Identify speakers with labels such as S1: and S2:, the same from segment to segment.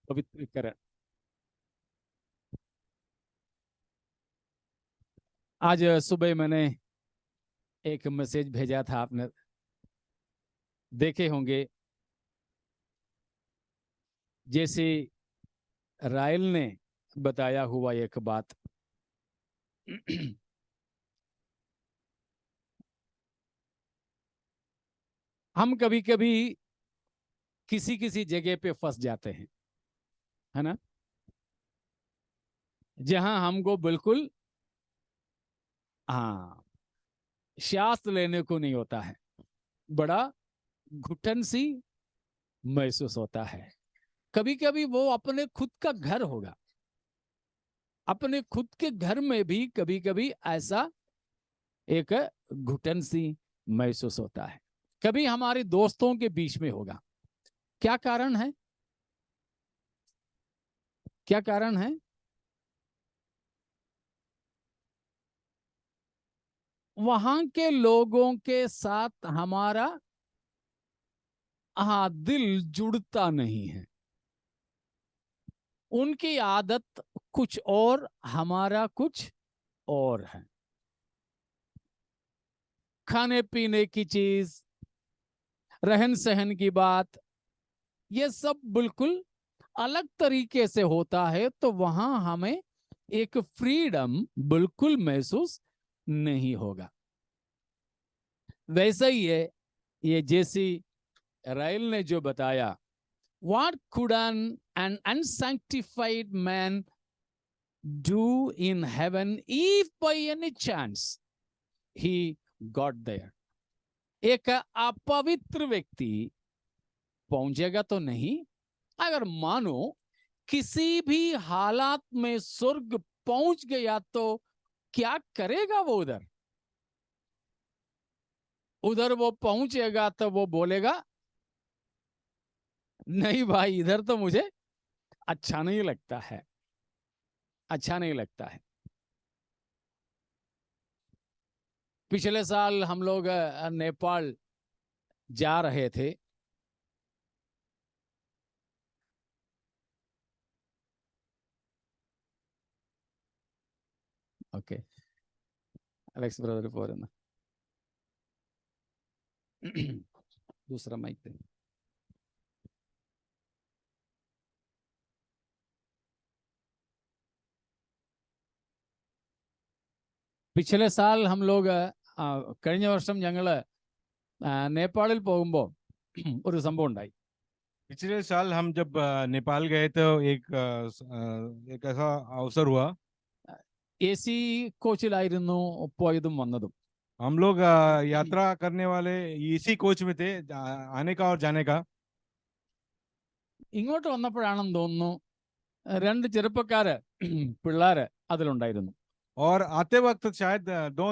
S1: पवित्रीकरण। आज सुबह मैंने एक मैसेज भेजा था, आपने देखे होंगे। जैसे रायल ने बताया हुआ एक बात, हम कभी कभी किसी किसी जगह पे फंस जाते हैं, है ना, जहां हमको बिल्कुल हाँ श्वास लेने को नहीं होता है, बड़ा घुटन सी महसूस होता है। कभी कभी वो अपने खुद का घर होगा, अपने खुद के घर में भी कभी कभी ऐसा एक घुटन सी महसूस होता है। कभी हमारे दोस्तों के बीच में होगा। क्या कारण है? क्या कारण है? वहां के लोगों के साथ हमारा दिल जुड़ता नहीं है। उनकी आदत कुछ और, हमारा कुछ और है। खाने पीने की चीज, रहन सहन की बात, ये सब बिल्कुल अलग तरीके से होता है, तो वहां हमें एक फ्रीडम बिल्कुल महसूस नहीं होगा। वैसा ही है ये जैसी राइल ने जो बताया, what could an unsanctified man do in heaven if by any chance he got there? एक अपवित्र व्यक्ति पहुंचेगा तो नहीं, अगर मानो किसी भी हालात में स्वर्ग पहुंच गया तो क्या करेगा वो? उधर उधर वो पहुंचेगा तो वो बोलेगा, नहीं भाई, इधर तो मुझे अच्छा नहीं लगता है, अच्छा नहीं लगता है। पिछले साल हम लोग नेपाल जा रहे थे। ओके, अलेक्स ब्रदर പോരുന്നു। दूसरा माइक दे। പിछले साल हम लोग കഴിഞ്ഞ വർഷം ഞങ്ങള് നേപ്പാളിൽ പോകുമ്പോൾ ഒരു സംഭവം ഉണ്ടായി।
S2: पिछले साल हम जब नेपाल गए तो एक ऐसा अवसर हुआ।
S1: AC കോച്ചിലായിരുന്നു പോയതും വന്നതും।
S2: हम लोग यात्रा करने वाले इसी कोच में थे, आने का और जाने का।
S1: ഇങ്ങോട്ട് വന്നപ്പോഴാണെന്ന് തോന്നുന്നു രണ്ട് ചെറുപ്പക്കാര് പിള്ളേര് അതിലുണ്ടായിരുന്നു।
S2: और आते वक्त शायद दो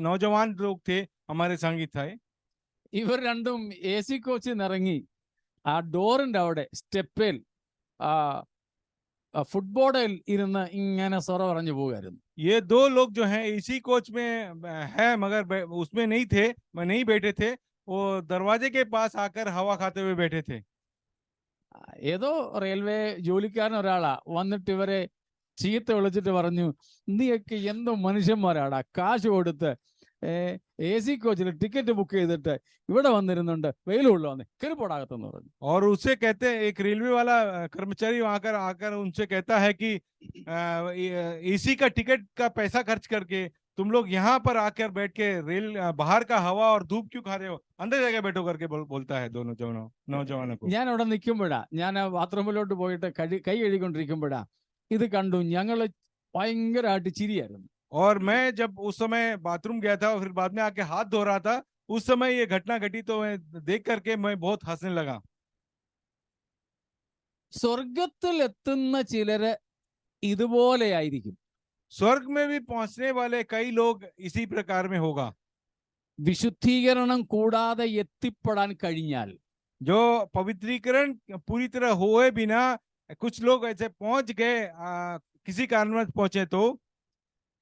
S2: नौजवान लोग थे, हमारे संगी थे।
S1: ഇവർ രണ്ടും AC കോച്ചിൽ നിന്ന് ഇറങ്ങി ആ ഡോറിന്റെ അവിടെ സ്റ്റെപ്പിൽ ഫുട്ബോളിൽ ഇരുന്ന് ഇങ്ങനെ സൊറ പറഞ്ഞു പോകുമായിരുന്നു।
S2: ये दो लोग जो हैं इसी कोच में है, मगर उसमें नहीं थे, नहीं बैठे थे। वो दरवाजे के पास आकर हवा खाते हुए बैठे थे।
S1: ഏതോ റെയിൽവേ ജോലിക്കാരൻ ഒരാളാ വന്നിട്ട് ഇവരെ ചീത്ത വിളിച്ചിട്ട് പറഞ്ഞു, നീയൊക്കെ എന്തോ മനുഷ്യന്മാരാടാ, കാശ് കൊടുത്ത് AC കോച്ചിൽ ടിക്കറ്റ് ബുക്ക് ചെയ്തിട്ട് ഇവിടെ വന്നിരുന്നുണ്ട്, വെയിലുള്ള വന്ന് കയറിപ്പോടാകത്തെന്ന് പറഞ്ഞു।
S2: और उससे कहते, एक रेलवे वाला कर्मचारी आकर आकर उनसे कहता है कि एसी का टिकट का पैसा खर्च करके तुम लोग यहाँ पर आकर बैठ के बाहर का हवा और धूप क्यों खा रहे हो, अंदर जगह बैठो करके बोलता है दोनों नौजवानों को।
S1: ഞാൻ അവിടെ നിൽക്കുമ്പോഴാ, ഞാൻ ബാത്റൂമിലോട്ട് പോയിട്ട് കൈ കഴുകിക്കൊണ്ടിരിക്കുമ്പോഴാ ഇത് കണ്ടു। ഞങ്ങള് ഭയങ്കരമായിട്ട് ചിരിയായിരുന്നു।
S2: और मैं जब उस समय बाथरूम गया था और फिर बाद में आके हाथ धो रहा था, उस समय ये घटना घटी, तो मैं देख करके मैं बहुत हंसने लगा।
S1: സ്വർഗത്തിൽ എത്തുന്ന ചിലര് ഇതുപോലെ ആയിരിക്കും।
S2: स्वर्ग में भी पहुंचने वाले कई लोग इसी प्रकार में होगा।
S1: വിശുദ്ധീകരണം കൂടാതെ എത്തിപ്പെടാൻ കഴിഞ്ഞാൽ,
S2: जो पवित्रीकरण पूरी तरह हुए बिना कुछ लोग ऐसे पहुंच गए, किसी कारणवश पहुंचे तो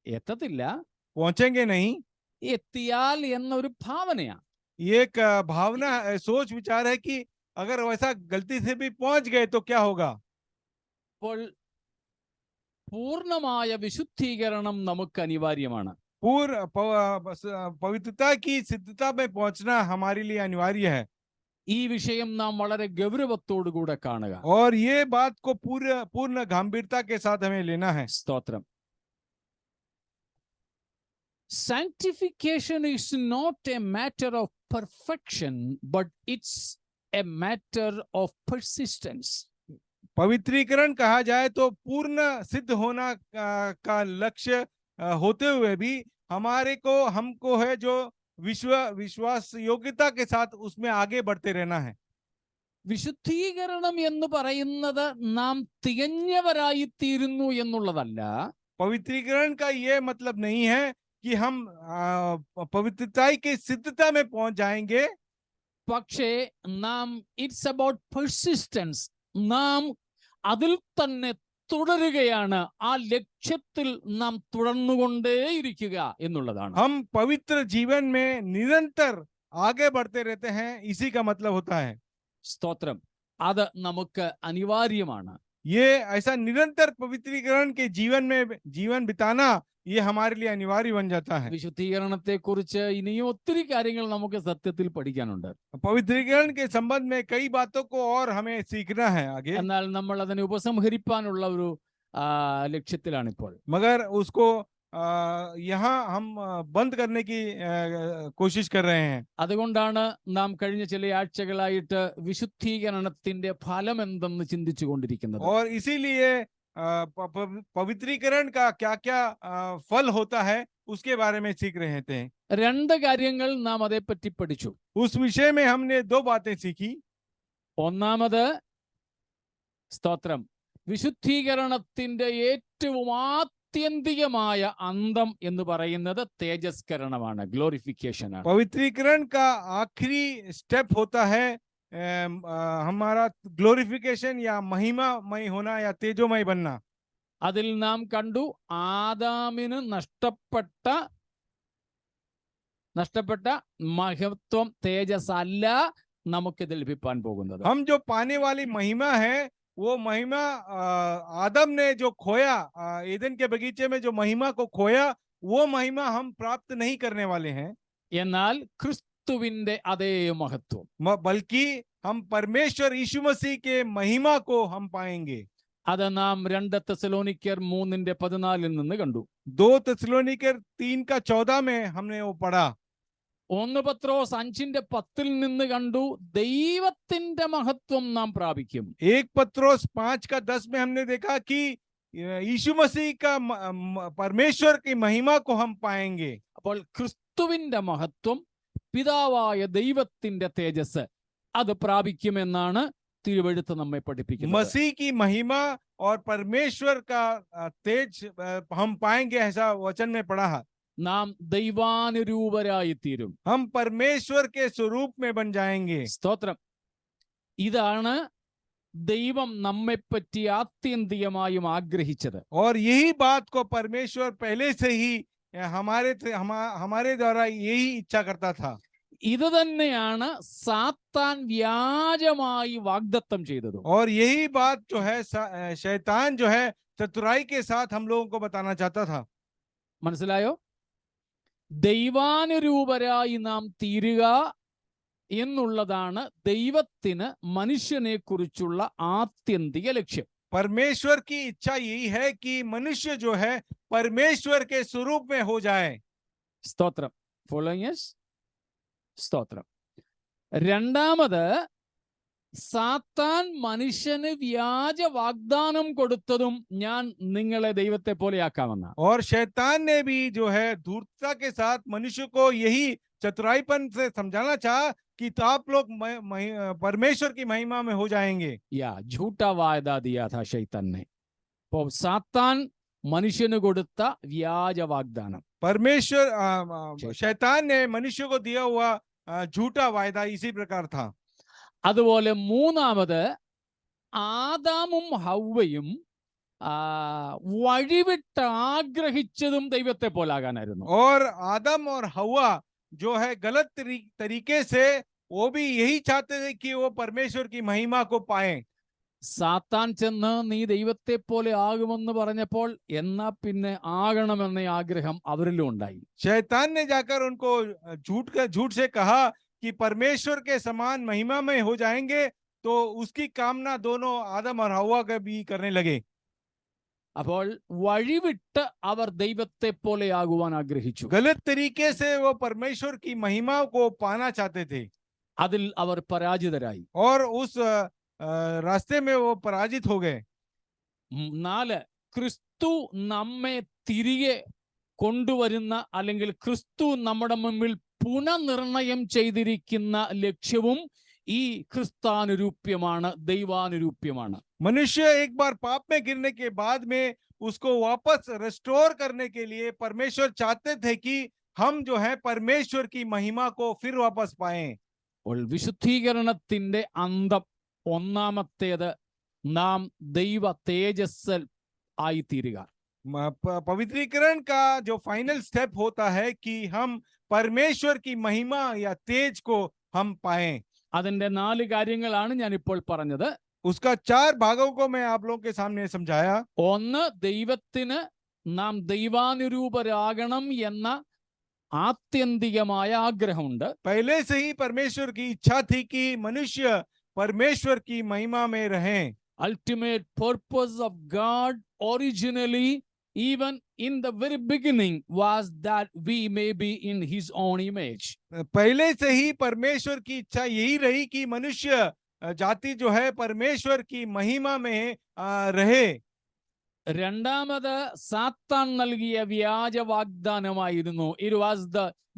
S1: എത്തത്തില്ല,
S2: पहुंचेंगे नहीं।
S1: എത്തിയാൽ എന്നൊരു ഭാവനയാ।
S2: ये एक भावना सोच विचार है कि अगर वैसा गलती से भी पहुंच गए तो क्या होगा।
S1: അപ്പോൾ പൂർണ്ണമായ വിശുദ്ധീകരണം നമുക്ക് അനിവാര്യമാണ്.
S2: पवित्रता की सिद्धता में पहुंचना हमारे लिए अनिवार्य है
S1: ഈ വിഷയം നാം വളരെ ഗൗരവത്തോടുകൂടെ കാണുക.
S2: और ये बात को पूर्ण गंभीरता के साथ हमें लेना है.
S1: സ്തോത്രം. Sanctification is not a matter of perfection, but it's a matter of persistence.
S2: पवित्रीकरण कहा जाए तो पूर्ण सिद्ध होना का लक्ष्य होते हुए भी हमको है जो विश्वास योग्यता के साथ उसमें आगे बढ़ते रहना है.
S1: വിശുദ്ധീകരണം എന്ന് പറയുന്നത് നാം തികഞ്ഞവരായിത്തീരുന്നു എന്നുള്ളതല്ല.
S2: पवित्रीकरण का ये मतलब नहीं है कि हम पवित्रता की सिद्धता में पहुंच जाएंगे,
S1: പക്ഷേ നാം ഇറ്റ്സ് അബൌട്ട് പെർസിസ്റ്റൻസ്. നാം അതിൽ തന്നെ തുടരുകയാണ്. ആ ലക്ഷ്യത്തിൽ നാം തുടർന്നുകൊണ്ടേയിരിക്കുക എന്നുള്ളതാണ്.
S2: हम पवित्र जीवन में निरंतर आगे बढ़ते रहते हैं, इसी का मतलब होता है.
S1: സ്തോത്രം. അത് നമുക്ക് അനിവാര്യമാണ്.
S2: ये ऐसा निरंतर पवित्रीकरण के जीवन बिताना ये हमारे लिए अनिवार्य बन जाता है.
S1: വിശുദ്ധീകരണത്തെ കുറിച്ച് ഇനിയും ഒത്തിരി കാര്യങ്ങൾ നമുക്ക് സത്യത്തിൽ പഠിക്കാനുണ്ട്.
S2: पवित्रीकरण के संबंध में कई बातों को और हमें सीखना है आगे.
S1: എന്നാൽ നമ്മൾ അതിനെ ഉപസംഹരിക്കാനുള്ള ഒരു ലക്ഷ്യത്തിലാണ് ഇപ്പോൾ.
S2: मगर उसको यहाँ हम बंद करने की कोशिश कर रहे हैं.
S1: അതുകൊണ്ടാണ് നാം കഴിഞ്ഞ ചില ആഴ്ചകളായിട്ട് വിശുദ്ധീകരണത്തിന്റെ ഫലം എന്തെന്ന് ചിന്തിച്ചു കൊണ്ടിരിക്കുന്നത്.
S2: और इसीलिए पवित्रीकरण का क्या क्या फल होता है उसके बारे में सीख रहे थे.
S1: രണ്ട് കാര്യങ്ങൾ നാം അതേപ്പറ്റി പഠിച്ചു.
S2: उस विषय में हमने दो बातें सीखी.
S1: ഒന്നാമത് സ്തോത്രം, വിശുദ്ധീകരണത്തിന്റെ ഏറ്റവും ആത്യന്തികമായ അന്തം എന്ന് പറയുന്നത് തേജസ്കരണമാണ്, ഗ്ലോറിഫിക്കേഷൻ ആണ്.
S2: पवित्रीकरण का आखिरी स्टेप होता है हमारा ग्लोरिफिकेशन या महिमामय होना या तेजोमय बनना.
S1: അതിൽ നാം കണ്ടു, ആദാമിന് നഷ്ടപ്പെട്ട മഹത്വം, തേജസ് അല്ല നമുക്കിത് ലഭിക്കാൻ പോകുന്നത്.
S2: हम जो पाने वाली महिमा है वो महिमा आदम ने जो खोया, ईदन के बगीचे में जो महिमा को खोया, वो महिमा हम प्राप्त नहीं करने वाले हैं.
S1: എന്നാൽ ക്രിസ്തുവിന്റെ അതേ മഹത്വം,
S2: बल्कि हम परमेश्वर यीशु मसीह के महिमा को हम पाएंगे.
S1: അത് നാം 2 തെസ്സലോനിക്കർ 3:14 നിന്ന് കണ്ടു.
S2: 2 തെസ്സലോനിക്കർ 3:14 में हमने वो पढ़ा.
S1: 1 പത്രോസ് 5:10 നിന്ന് കണ്ടു, ദൈവത്തിന്റെ മഹത്വം നാം പ്രാപിക്കും.
S2: 1 പത്രോസ് 5:10 में हमने देखा कि यीशु मसीह का परमेश्वर की महिमा को हम पाएंगे.
S1: അപ്പോൾ ക്രിസ്തുവിന്റെ മഹത്വം, പിതാവായ ദൈവത്തിന്റെ തേജസ്, അത് പ്രാപിക്കുമെന്നാണ് തിരുവെഴുത്ത് നമ്മെ പഠിപ്പിക്കുന്നത്.
S2: मसीह की महिमा और परमेश्वर का तेज हम पाएंगे, ऐसा वचन में पढ़ा है.
S1: നാം ദൈവാനുരൂപരായി തീരും.
S2: हम परमेश्वर के स्वरूप में बन जाएंगे.
S1: സ്തോത്രം. ഇതാണ് ദൈവം നമ്മെപ്പറ്റി ആത്യന്തികമായും ആഗ്രഹിച്ചത്.
S2: और यही बात को परमेश्वर पहले से ही हमारे द्वारा यही इच्छा करता था.
S1: ഇത് തന്നെയാണ് സാത്താൻ വ്യാജമായി വാഗ്ദത്തം ചെയ്തത്.
S2: और यही बात जो है शैतान जो है चतुराई के साथ हम लोगों को बताना चाहता था.
S1: മനസ്സിലായോ? ദൈവാനുരൂപരായി നാം തീരുക എന്നുള്ളതാണ് ദൈവത്തിന് മനുഷ്യനെ കുറിച്ചുള്ള ആത്യന്തിക ലക്ഷ്യം.
S2: परमेश्वर की इच्छा यही है कि मनुष्य जो है परमेश्वर के स्वरूप में हो जाए.
S1: സ്തോത്രം. Following us? സ്തോത്രം. രണ്ടാമത്, സാത്താൻ മനുഷ്യന് വ്യാജ വാഗ്ദാനം കൊടുത്തതും ഞാൻ നിങ്ങളെ ദൈവത്തെ പോലെയാക്കാമെന്ന.
S2: और शैतान ने भी जो है धूर्तता के साथ मनुष्य को यही चतुराईपन से समझाना चाहा कि आप लोग परमेश्वर की महिमा में हो जाएंगे.
S1: या झूठा वायदा दिया था शैतान ने. അപ്പോൾ സാത്താൻ മനുഷ്യന് കൊടുത്ത വ്യാജ വാഗ്ദാനം,
S2: परमेश्वर शैतान ने मनुष्य को दिया हुआ झूठा वायदा इसी प्रकार था.
S1: അതുപോലെ മൂന്നാമത്, ആദാമും ഹവ്വയും വഴിവിട്ട് ആഗ്രഹിച്ചതും ദൈവത്തെ പോലാകാനായിരുന്നു.
S2: और आदम और हवा जो है गलत तरीके से वो भी यही चाहते थे कि वो परमेश्वर की महिमा को पाए.
S1: സാത്താൻ ചെന്ന് നീ ദൈവത്തെ പോലെ ആകുമെന്ന് പറഞ്ഞപ്പോൾ എന്നാ പിന്നെ ആകണമെന്ന ആഗ്രഹം അവരിലും ഉണ്ടായി.
S2: शैतान ने जाकर उनको झूठ से कहा कि परमेश्वर के समान महिमा में हो जाएंगे, तो उसकी कामना दोनों आदम और हव्वा का भी करने लगे।
S1: അപ്പോൾ വഴിവിട്ട് അവർ ദൈവത്തെ പോലെ ആകുവാൻ ആഗ്രഹിച്ചു.
S2: गलत तरीके से वो परमेश्वर की महिमा को पाना चाहते थे
S1: അതിൽ അവർ പരാജിതരായി.
S2: और उस रास्ते में वो पराजित हो गए।
S1: 4, ക്രിസ്തു നമ്മെ തിരികെ കൊണ്ടുവരുന്ന അല്ലെങ്കിൽ ക്രിസ്തു നമ്മുടെ മുമ്പിൽ പുനർനിർണയം ചെയ്തിരിക്കുന്ന ലക്ഷ്യവും ഈ ക്രിസ്താനുരൂപ്യമാണ്, ദൈവാനുരൂപ്യമാണ്.
S2: मनुष्य एक बार पाप में गिरने के बाद में उसको वापस रिस्टोर करने के लिए परमेश्वर चाहते थे कि हम जो है परमेश्वर की महिमा को फिर वापस पाएं।
S1: വിശുദ്ധീകരണത്തിന്റെ അന്തം ഒന്നാമത്തേത് നാം ദൈവ തേജസ്സിൽ ആയിത്തീരുക.
S2: पवित्रीकरण का जो फाइनल स्टेप होता है कि हम परमेश्वर की महिमा या तेज को हम पाएं।
S1: അതിന്റെ 4 കാര്യങ്ങളാണ് ഞാൻ ഇപ്പോൾ പറഞ്ഞത്.
S2: उसका 4 भागों को मैं आप लोगों के सामने समझाया।
S1: ഒന്ന്, ദൈവത്തിന് നാം ദൈവാനുരൂപരാകണം എന്ന ആത്യന്തികമായ ആഗ്രഹമുണ്ട്.
S2: पहले से ही परमेश्वर की इच्छा थी कि मनुष्य परमेश्वर की महिमा में रहें।
S1: Ultimate purpose of God originally, even in the very beginning, was that we may be in his own image.
S2: पहले से ही परमेश्वर की इच्छा यही रही कि मनुष्य जाति जो है परमेश्वर की महिमा में रहे।
S1: രണ്ടാമത് സാത്താൻ നൽകിയ വ്യാജ വാഗ്ദാനമായിരുന്നു. It was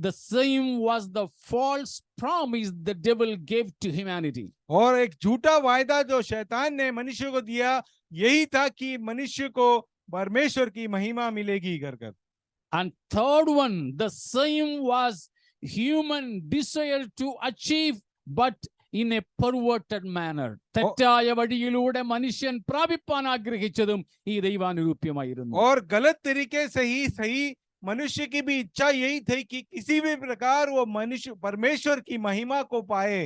S1: the same was the false promise the devil gave to humanity.
S2: और एक झूठा वायदा जो शैतान ने मनुष्य को दिया यही था कि मनुष्य को परमेश्वर की महिमा मिलेगी कर।
S1: And third one, the same was human desire to achieve, but in a perverted manner. തെറ്റായ വഴിയിലൂടെ മനുഷ്യൻ പ്രാപിപ്പാൻ ആഗ്രഹിച്ചതും ഈ ദൈവാനുരൂപ്യമായിരുന്നു.
S2: और गलत तरीके से ही सही मनुष्य की भी इच्छा यही थी कि किसी भी प्रकार वो मनुष्य परमेश्वर की महिमा को पाए।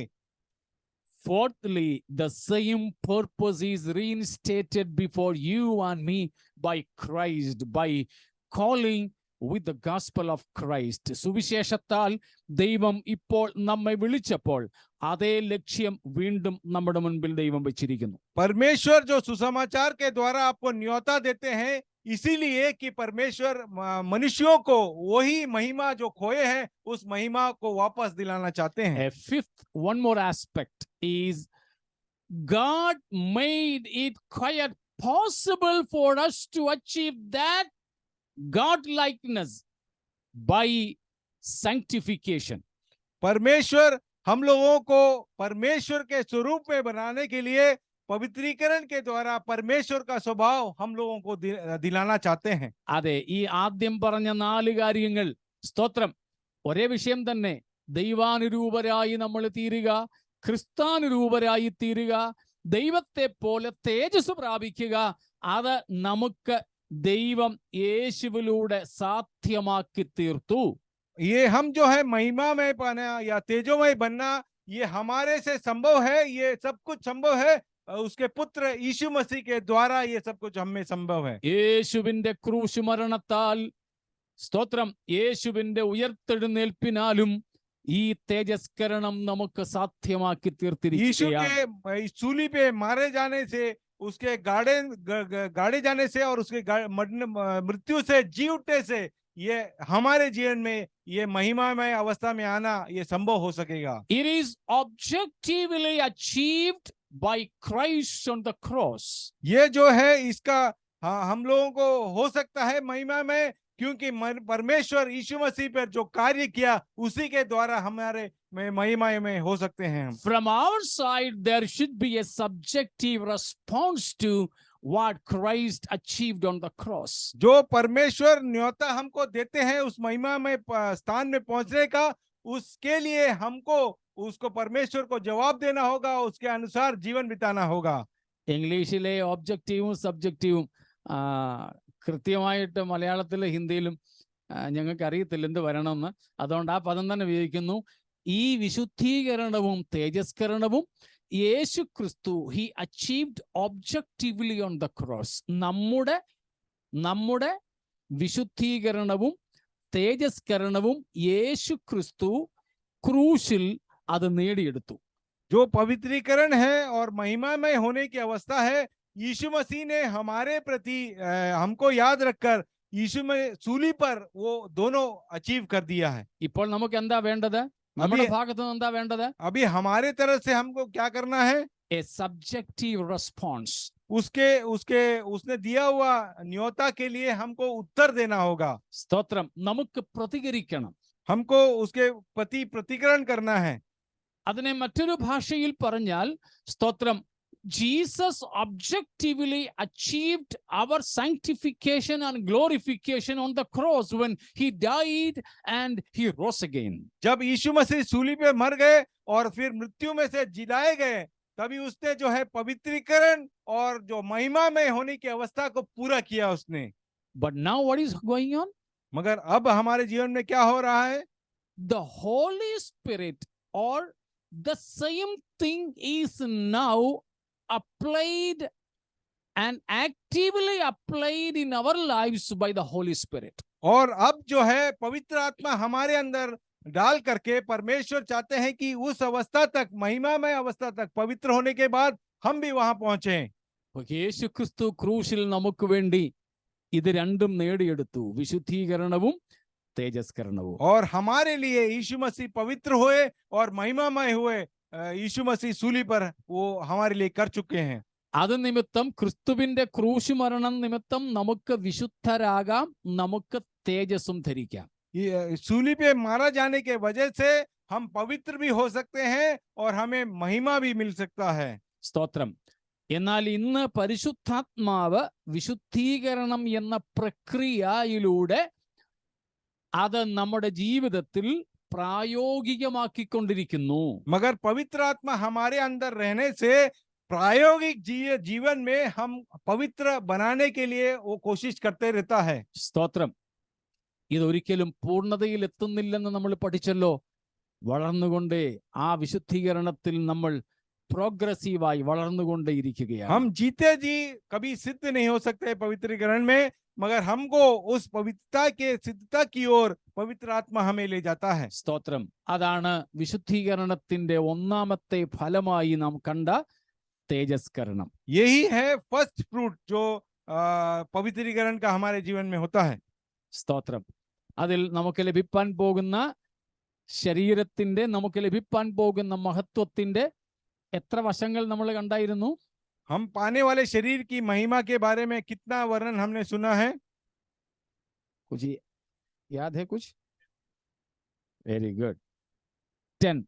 S1: Fourthly, the same purpose is reinstated before you and me by Christ, by calling with the gospel of Christ. സുവിശേഷത്താൽ ദൈവം ഇപ്പോൾ നമ്മെ വിളിച്ചപ്പോൾ അതേ ലക്ഷ്യം വീണ്ടും നമ്മുടെ മുൻപിൽ ദൈവം വെച്ചിരിക്കുന്നു.
S2: परमेश्वर जो सुसमाचार के द्वारा आपको न्योता देते हैं, इसीलिए कि परमेश्वर मनुष्यों को वही महिमा जो खोए हैं उस महिमा को वापस दिलाना चाहते हैं।
S1: A fifth, one more aspect is God made it quite possible for us to achieve that God likeness by sanctification.
S2: परमेश्वर हम लोगों को परमेश्वर के स्वरूप में बनाने के लिए पवित्रीकरण के द्वारा परमेश्वर का स्वभाव हम लोगों को दिलाना चाहते हैं।
S1: അതെ, ഈ ആദ്യം പറഞ്ഞ 4 കാര്യങ്ങൾ, സ്തോത്രം, ഒരേ വിഷയം തന്നെ. ദൈവാനുരൂപരായി നമ്മൾ തീരുക, ക്രിസ്താനുരൂപരായി തീരുക, ദൈവത്തെ പോലെ തേജസ് പ്രാപിക്കുക, അത് നമുക്ക് ദൈവം യേശുവിലൂടെ സാധ്യമാക്കി തീർത്തു.
S2: ये हम जो है महिमा में पाना या तेजोमय बनना, ये हमारे से संभव है। ये सब कुछ संभव है उसके पुत्र यीशु मसीह के द्वारा। ये सब कुछ हम में संभव है।
S1: യേശുവിന്റെ ക്രൂശ് മരണത്താൽ, സ്തോത്രം, യേശുവിന്റെ ഉയർത്തെഴുന്നേൽപ്പിനാലും ഈ തേജസ്കരണം നമുക്ക് സാധ്യമാക്കി
S2: यीशु
S1: തീർത്തിരിക്കുകയാണ്.
S2: के सूली पे मारे जाने से, उसके गाड़े जाने से और उसके मृत्यु से जी उठने से ये हमारे जीवन में ये महिमामय अवस्था में आना ये संभव हो सकेगा।
S1: It is objectively achieved by Christ on the cross.
S2: ये जो है इसका हम लोगों को हो सकता है महिमा में, क्योंकि परमेश्वर यीशु मसीह पर जो कार्य किया उसी के द्वारा हमारे महिमा में हो सकते हैं।
S1: From our side, there should be a subjective response to what Christ achieved on the cross.
S2: जो परमेश्वर न्योता हमको देते हैं उस महिमा में स्थान में पहुंचने का, उसके लिए हमको उसको परमेश्वर को जवाब देना होगा, उसके अनुसार जीवन बिताना होगा।
S1: ഇംഗ്ലീഷിലെ ഒബ്ജക്റ്റീവും സബ്ജക്റ്റീവും കൃത്യമായിട്ട് മലയാളത്തിലും ഹിന്ദിയിലും ഞങ്ങൾക്ക് അറിയത്തില്ല എന്ത് വരണമെന്ന്. അതുകൊണ്ട് ആ പദം തന്നെ ഉപയോഗിക്കുന്നു. ഈ വിശുദ്ധീകരണവും തേജസ്കരണവും യേശു ക്രിസ്തു he achieved objectively on the cross. നമ്മുടെ വിശുദ്ധീകരണവും തേജസ്കരണവും യേശു ക്രിസ്തു ക്രൂശിൽ അത് നേടിയെടുത്തു.
S2: जो पवित्रीकरण है और महिमामय होने की अवस्था है, यीशु मसीह ने हमारे प्रति हमको याद रखकर यीशु में सूली पर वो दोनों अचीव कर दिया है.
S1: ഇപ്പോൾ നമുക്ക് എന്താ വേണ്ടത്? നമ്മുടെ ഭാഗത്ത് നിന്ന് എന്താ വേണ്ടത്?
S2: अभी हमारे तरफ से हमको क्या करना है?
S1: A subjective response.
S2: उसने दिया हुआ न्योता के लिए हमको उत्तर देना होगा.
S1: സ്തോത്രം. നമുക്ക് പ്രതികരിക്കണം.
S2: हमको उसके प्रति प्रतिकरण करना है.
S1: അതിനെ മറ്റൊരു ഭാഷയിൽ പറഞ്ഞാൽ സ്തോത്രം, Jesus objectively achieved our sanctification and glorification on the cross when he died and he rose again.
S2: जब यीशु मसीह सूली पे मर गए और फिर मृत्यु में से जिलाए गए, तभी उसने जो है पवित्रीकरण और जो महिमा में होने की अवस्था को पूरा किया उसने.
S1: But now what is going on?
S2: मगर अब हमारे जीवन में क्या हो रहा है?
S1: The Holy Spirit or the same thing is now applied and actively applied in our lives by the Holy Spirit.
S2: और अब जो है पवित्र आत्मा हमारे अंदर डाल करके परमेश्वर चाहते हैं कि उस अवस्था तक, महिमामय अवस्था तक, पवित्र होने के बाद हम भी वहां पहुंचे.
S1: യേശു ക്രിസ്തു ക്രൂശിൽ നമുക്ക് വേണ്ടി ഇത് രണ്ടും നേടിയെടുത്തു, വിശുദ്ധീകരണവും തേജസ്കരണവും.
S2: और हमारे लिए यीशु मसीह पवित्र हुए और महिमामय हुए. यीशु मसीह सूली पर वो हमारे लिए कर चुके हैं.
S1: അത് നിമിത്തം, ക്രിസ്തുവിന്റെ ക്രൂശ് മരണം നിമിത്തം നമുക്ക് വിശുദ്ധരാകാം, നമുക്ക് തേജസ്സും ധരിക്കാം.
S2: सूली पे मारा जाने के वजह से हम पवित्र भी हो सकते हैं और हमें महिमा भी मिल सकता है.
S1: സ്തോത്രം. എന്നാൽ ഇന്ന് പരിശുദ്ധാത്മാവ് വിശുദ്ധീകരണം എന്ന പ്രക്രിയയിലൂടെ അത് നമ്മുടെ ജീവിതത്തിൽ പ്രായോഗികമാക്കിക്കൊണ്ടിരിക്കുന്നു.
S2: मगर पवित्र आत्मा हमारे अंदर रहने से प्रायोगिक जीवन में हम पवित्र बनाने के लिए वो कोशिश करते रहता है.
S1: സ്തോത്രം. ഇതൊരിക്കലും പൂർണ്ണതയിൽ എത്തുന്നില്ലെന്ന് നമ്മൾ പഠിച്ചല്ലോ. വളർന്നുകൊണ്ടേ ആ വിശുദ്ധീകരണത്തിൽ നമ്മൾ പ്രോഗ്രസീവായി വളർന്നുകൊണ്ടേയിരിക്കുകയാണ്.
S2: हम जीते जी कभी सिद्ध नहीं हो सकते पवित्रीकरण में, मगर हमको उस पवित्रता के सिद्धता की ओर पवित्र आत्मा हमें ले जाता है.
S1: സ്തോത്രം. അതാണ് വിശുദ്ധീകരണത്തിന്റെ ഒന്നാമത്തെ ഫലമായി നാം കണ്ട തേജസ്കരണം.
S2: यही है फर्स्ट फ्रूट जो पवित्रीकरण का हमारे जीवन में होता है.
S1: സ്തോത്രം. അതിൽ നമുക്ക് ലഭിക്കാൻ പോകുന്ന ശരീരത്തിന്റെ, നമുക്ക് ലഭിക്കാൻ പോകുന്ന മഹത്വത്തിന്റെ എത്ര വശങ്ങൾ നമ്മൾ കണ്ടായിരുന്നു?
S2: हम पाने वाले शरीर की महिमा के बारे में कितना वर्णन हमने सुना है?
S1: कुछ याद है? कुछ वेरी गुड. 10.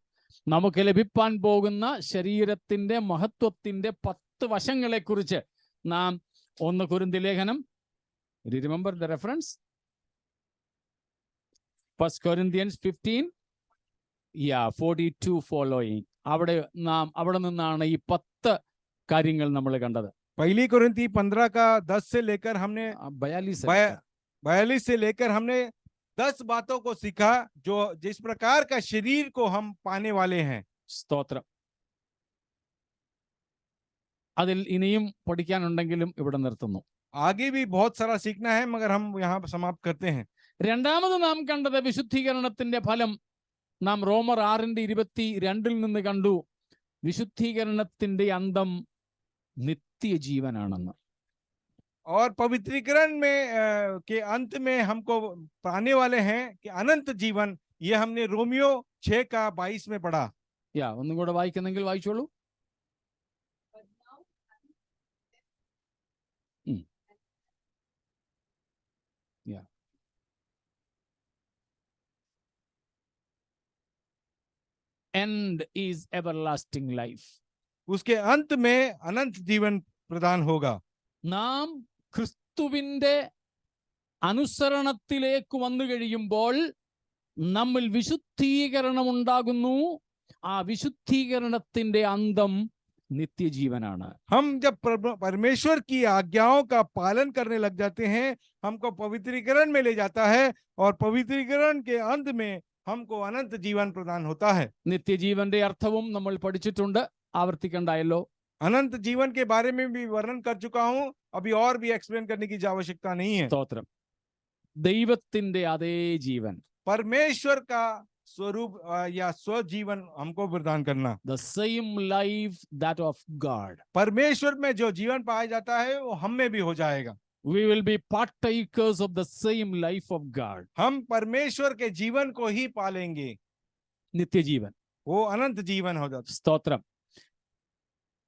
S1: നമുക്ക് ലഭിക്കാൻ പോകുന്ന ശരീരത്തിന്റെ മഹത്വത്തിന്റെ 10 വശങ്ങളെ കുറിച്ച് നാം 1 കൊരിന്ത്യർ ലേഖനം, remember the reference, 1 Corinthians 15 42 following. അവിടെ നിന്നാണ് ഈ 10 കാര്യങ്ങൾ നമ്മൾ കണ്ടത്.
S2: पहली कोरिन्थी 15 का 10 से लेकर हमने 42 से लेकर हमने 10 बातों को सीखा जो जिस प्रकार का शरीर को हम पाने वाले हैं.
S1: സ്തോത്രം. അതിൽ ഇനിയും പഠിക്കാനുണ്ടെങ്കിലും ഇവിടെ നിർത്തുന്നു.
S2: आगे भी बहुत सारा सीखना है, मगर हम यहाँ समाप्त करते हैं.
S1: രണ്ടാമത് നാം കണ്ടത് വിശുദ്ധീകരണത്തിന്റെ ഫലം നാം റോമർ 6:22 നിന്ന് കണ്ടു. വിശുദ്ധീകരണത്തിന്റെ അന്തം നിത്യജീവനാണെന്ന്.
S2: और पवित्रीकरण में के अंत में हमको पाने वाले हैं कि अनंत जीवन. ये हमने रोमियो 6 का 22 में पढ़ा.
S1: ഒന്നും കൂടെ വായിക്കുന്നെങ്കിൽ വായിച്ചോളൂ. End is everlasting life.
S2: उसके अंत में अनंत जीवन प्रदान होगा.
S1: നാം ക്രിസ്തുവിന്റെ അനുസരണത്തിലേക്ക് വന്നു കഴിയുമ്പോൾ നമ്മിൽ വിശുദ്ധീകരണം ഉണ്ടാകുന്നു. ആ വിശുദ്ധീകരണത്തിന്റെ അന്തം നിത്യജീവനാണ്.
S2: हम जब परमेश्वर की आज्ञाओं का पालन करने लग जाते हैं, हमको पवित्रीकरण में ले जाता है और पवित्रीकरण के अंत में हमको अनंत जीवन प्रदान होता है.
S1: നിത്യജീവന്റെ അർത്ഥവും നമ്മൾ പഠിച്ചിട്ടുണ്ട്. ആവർത്തിക്കണ്ടായല്ലോ.
S2: अनंत जीवन के बारे में भी वर्णन कर चुका हूं, अभी और भी एक्सप्लेन करने की आवश्यकता नहीं है।
S1: സ്തോത്രം. ദൈവത്തിന്റെ അതേ ജീവൻ,
S2: परमेश्वर का स्वरूप या स्वजीवन हमको प्रदान करना,
S1: the same life that of God.
S2: परमेश्वर में जो जीवन पाया जाता है वो हम में भी हो जाएगा।
S1: We will be partakers of the same life of God.
S2: हम परमेश्वर के जीवन को ही पालेंगे,
S1: നിത്യജീവൻ.
S2: वो अनंत जीवन हो जाता
S1: സ്തോത്രം.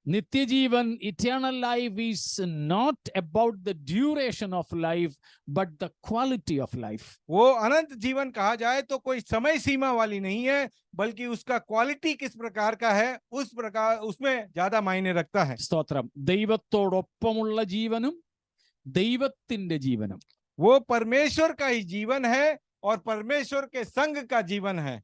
S1: നിത്യജീവൻ, eternal life is not about the duration of life but the quality of life.
S2: वो अनंत जीवन कहा जाए तो कोई समय सीमा वाली नहीं है, बल्कि उसका क्वालिटी किस प्रकार का है उस प्रकार उसमें ज्यादा मायने रखता है।
S1: സ്തോത്രം. ദൈവത്തോടൊപ്പമുള്ള ജീവനും ദൈവത്തിന്റെ ജീവനും.
S2: वो परमेश्वर का ही जीवन है और परमेश्वर के संग का जीवन है।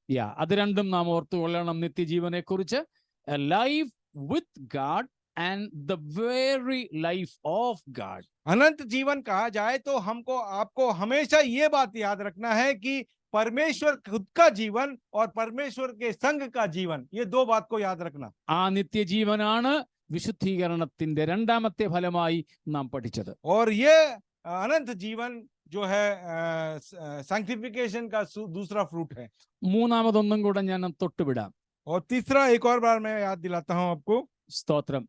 S1: അത് രണ്ടും നാം ഓർത്തുകൊള്ളണം. നിത്യജീവനെ കുറിച്ച്, a life with God and the very life of God.
S2: अनंत जीवन कहा जाए तो हमको आपको हमेशा ये बात याद रखना है कि परमेश्वर खुद का जीवन और परमेश्वर के संग का जीवन, ये दो बात को याद रखना।
S1: ആ നിത്യജീവനാണ് വിശുദ്ധീകരണത്തിന്റെ രണ്ടാമത്തെ ഫലമായി നാം പഠിച്ചത്.
S2: और ये अनंत जीवन जो है सैंक्टिफिकेशन का दूसरा फ्रूट है।
S1: മൂന്നാമതൊന്നും കൂടെ ഞാൻ തൊട്ടുവിടാം.
S2: और तीसरा एक और बार मैं याद दिलाता हूं आपको।
S1: സ്തോത്രം.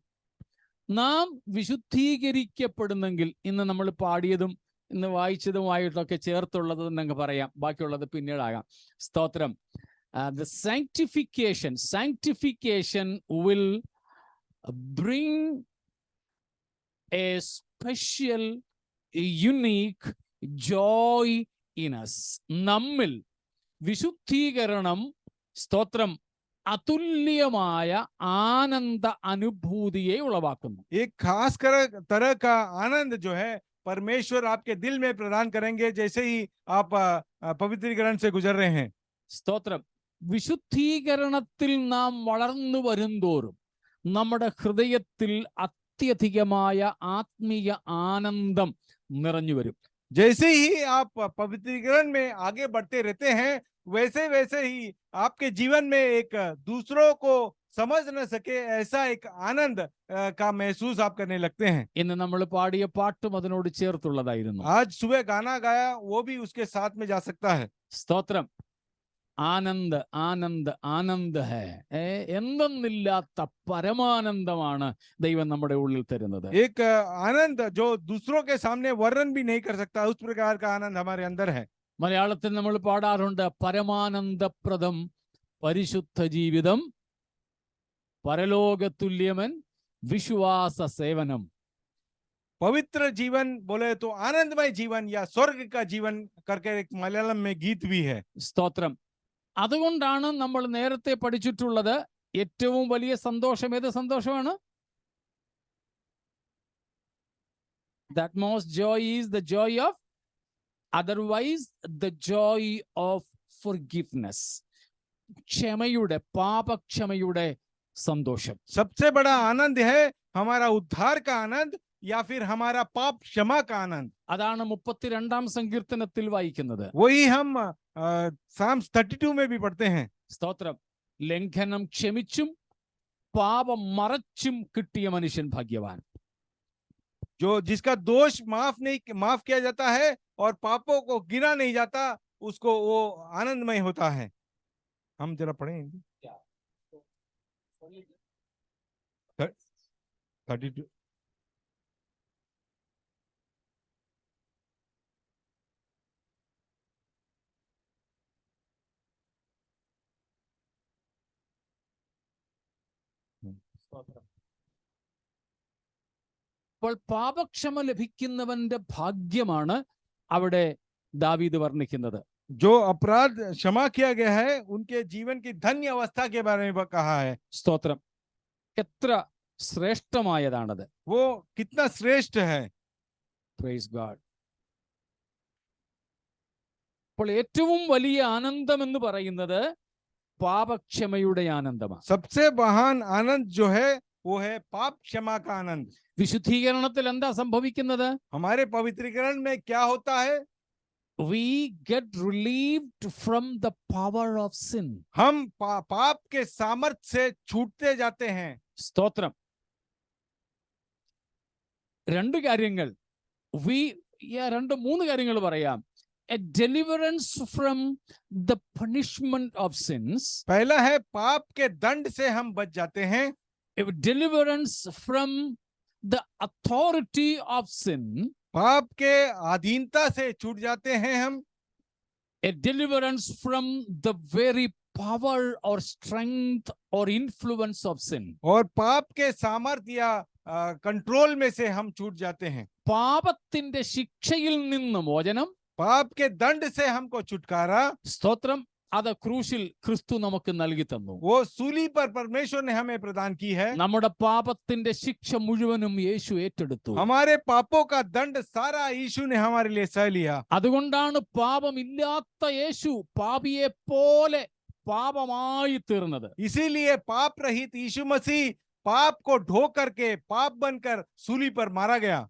S1: നാം വിശുദ്ധീകരിക്കപ്പെടുന്നെങ്കിൽ, ഇന്ന് നമ്മൾ പാടിയതും ഇന്ന് വായിച്ചതുമായിട്ടൊക്കെ ചേർത്തുള്ളത് എന്നങ്ങ് പറയാം, ബാക്കിയുള്ളത് പിന്നീടാകാം. സ്തോത്രം. The sanctification will bring a special unique joy in us. നമ്മിൽ വിശുദ്ധീകരണം, സ്തോത്രം, അതുല്യമായ ആനന്ദ അനുഭൂതിയെ ഉളവാക്കുന്നു.
S2: एक खास तरह का आनंद जो है परमेश्वर आपके दिल में प्रदान करेंगे जैसे ही आप पवित्रीकरण से गुजर रहे हैं।
S1: സ്തോത്രം. വിശുദ്ധീകരണത്തിൽ നാം വളർന്നു വരുന്തോറും നമ്മുടെ ഹൃദയത്തിൽ അത്യധികമായ ആത്മീയ ആനന്ദം നിറഞ്ഞു വരും.
S2: जैसे ही आप पवित्रीकरण में आगे बढ़ते रहते हैं, वैसे वैसे ही आपके जीवन में एक दूसरों को समझ न सके ऐसा एक आनंद का महसूस आप करने लगते हैं।
S1: ഇന്ന് നമ്മൾ പാടിയ പാട്ടും അതിനോട് ചേർത്തുള്ളതായിരുന്നു.
S2: आज सुबह गाना गाया वो भी उसके साथ में जा सकता है।
S1: സ്തോത്രം. ആനന്ദ് ആനന്ദ് ആനന്ദ് ഹേ. എന്തെന്നില്ലാത്ത പരമാനന്ദമാണ് ദൈവം നമ്മുടെ ഉള്ളിൽ തരുന്നത്.
S2: एक आनंद जो दूसरों के सामने वर्णन भी नहीं कर सकता, उस प्रकार का आनंद हमारे अंदर है।
S1: മലയാളത്തിൽ നമ്മൾ പാടാറുണ്ട്, പരമാനന്ദപ്രദം പരിശുദ്ധ ജീവിതം, പരലോകതുല്യമൻ വിശ്വാസ സേവനം.
S2: पवित्र जीवन बोले तो आनंदमय जीवन या स्वर्ग का जीवन करके एक मलयालम में गीत भी है।
S1: സ്തോത്രം. അതുകൊണ്ടാണ് നമ്മൾ നേരത്തെ പഠിച്ചിട്ടുള്ളത്, ഏറ്റവും വലിയ സന്തോഷം ഏത് സന്തോഷമാണ്? That most joy is the joy of, otherwise the joy of forgiveness. ക്ഷമയുടെ, പാപക്ഷമയുടെ സന്തോഷം.
S2: सबसे बड़ा आनंद है हमारा उद्धार का आनंद या फिर हमारा पाप क्षमा का आनंद।
S1: അതാണ് 32-ാം സങ്കീർത്തനത്തിൽ വായിക്കുന്നത്.
S2: वही हम साम्स 32 में भी पढ़ते हैं।
S1: സ്തോത്രം. ലംഘനം ക്ഷമിച്ചും പാപം മറച്ചും കിട്ടിയ മനുഷ്യൻ ഭാഗ്യവാൻ.
S2: जो जिसका दोष माफ किया जाता है और पापों को गिना नहीं जाता, उसको वो आनंदमय होता है। हम जरा पढ़ें 32।
S1: അപ്പോൾ പാപക്ഷമ ലഭിക്കുന്നവന്റെ ഭാഗ്യമാണ് അവിടെ ദാവീദ് വർണ്ണിക്കുന്നത്.
S2: जो अपराध क्षमा किया गया है उनके जीवन की धन्य अवस्था के बारे में कहा है।
S1: സ്തോത്രം. എത്ര ശ്രേഷ്ഠമായതാണത്.
S2: वो कितना श्रेष्ठ है।
S1: Praise God. അപ്പോൾ ഏറ്റവും വലിയ ആനന്ദം എന്ന് പറയുന്നത് പാപക്ഷമയുടെ ആനന്ദമാണ്.
S2: सबसे महान आनंद जो है वो है पाप क्षमा का आनंद।
S1: വിശുദ്ധീകരണത്തിൽ എന്താ സംഭവിക്കുന്നത്?
S2: हमारे पवित्रीकरण में क्या होता है?
S1: we get relieved from the power of sin.
S2: हम पाप के सामर्थ्य से छूटते जाते हैं।
S1: സ്തോത്രം. രണ്ട് കാര്യങ്ങൾ രണ്ട് മൂന്ന് കാര്യങ്ങൾ പറയാം. A deliverance from the punishment of sins.
S2: पहला है पाप के दंड से हम बच जाते हैं।
S1: A deliverance from the authority of sin.
S2: पाप के अधीनता से छूट जाते हैं हम।
S1: A deliverance from the very power or strength or influence of sin.
S2: और पाप के सामर्थ्य या कंट्रोल में से हम छूट जाते हैं।
S1: പാപത്തിന്റെ ശിക്ഷയിൽ നിന്ന് മോചനം,
S2: पाप के दंड से हमको छुटकारा,
S1: സ്തോത്രം, അത് ക്രൂശിൽ ക്രിസ്തു നമുക്ക് നൽകി തന്നു.
S2: वो सूली पर परमेश्वर ने हमें प्रदान की है।
S1: നമ്മുടെ പാപത്തിന്റെ ശിക്ഷ മുഴുവനും യേശു ഏറ്റെടുത്തു.
S2: हमारे पापों का दंड सारा यीशु ने हमारे लिए सह लिया।
S1: അതുകൊണ്ടാണ് പാപമില്ലാത്ത യേശു പാപിയെ പോലെ പാപമായി തീർന്നത്.
S2: इसीलिए पाप रहित यीशु मसीह पाप को ढो करके पाप बनकर सूली पर मारा गया।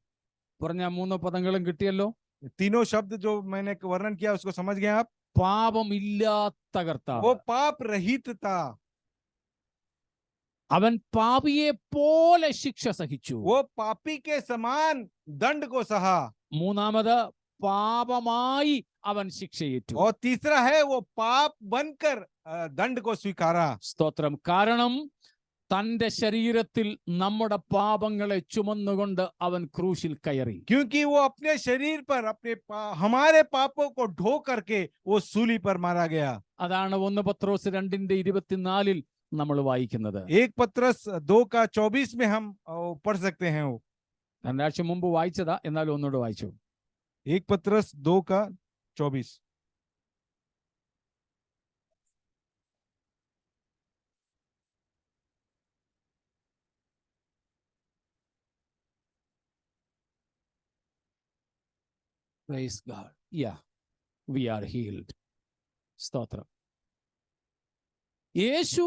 S1: പറഞ്ഞ മൂന്ന് പദങ്ങളും കിട്ടിയല്ലോ.
S2: तीनों शब्द जो मैंने वर्णन किया उसको समझ गए आप?
S1: പാപമില്ലാത്ത കർത്താവ്.
S2: वो पाप रहित था।
S1: അവൻ പാപിയെ പോലെ ശിക്ഷ സഹിച്ചു.
S2: वो पापी के समान दंड को सहा।
S1: മൂന്നാമത് പാപമായി അവൻ ശിക്ഷയേറ്റു.
S2: और तीसरा है वो पाप बनकर दंड को स्वीकारा।
S1: സ്തോത്രം. കാരണം തന്റെ ശരീരത്തിൽ നമ്മുടെ പാപങ്ങളെ ചുമന്നുകൊണ്ട് അവൻ ക്രൂശിൽ കയറി.
S2: क्योंकि वो अपने शरीर पर हमारे पापों को ढो करके वो सूली पर मारा गया।
S1: അതാണ് 1 പത്രോസ് 2:24 നമ്മൾ വായിക്കുന്നത്.
S2: 1 पत्रस 2:24 में हम पढ़ सकते हैं। वो
S1: രണ്ടാഴ്ച മുമ്പ് വായിച്ചതാ, എന്നാലും ഒന്നുകൂടെ വായിച്ചു.
S2: 1 पत्रस 2:24।
S1: Praise God. Yeah, we are healed. സ്തോത്രം. യേശു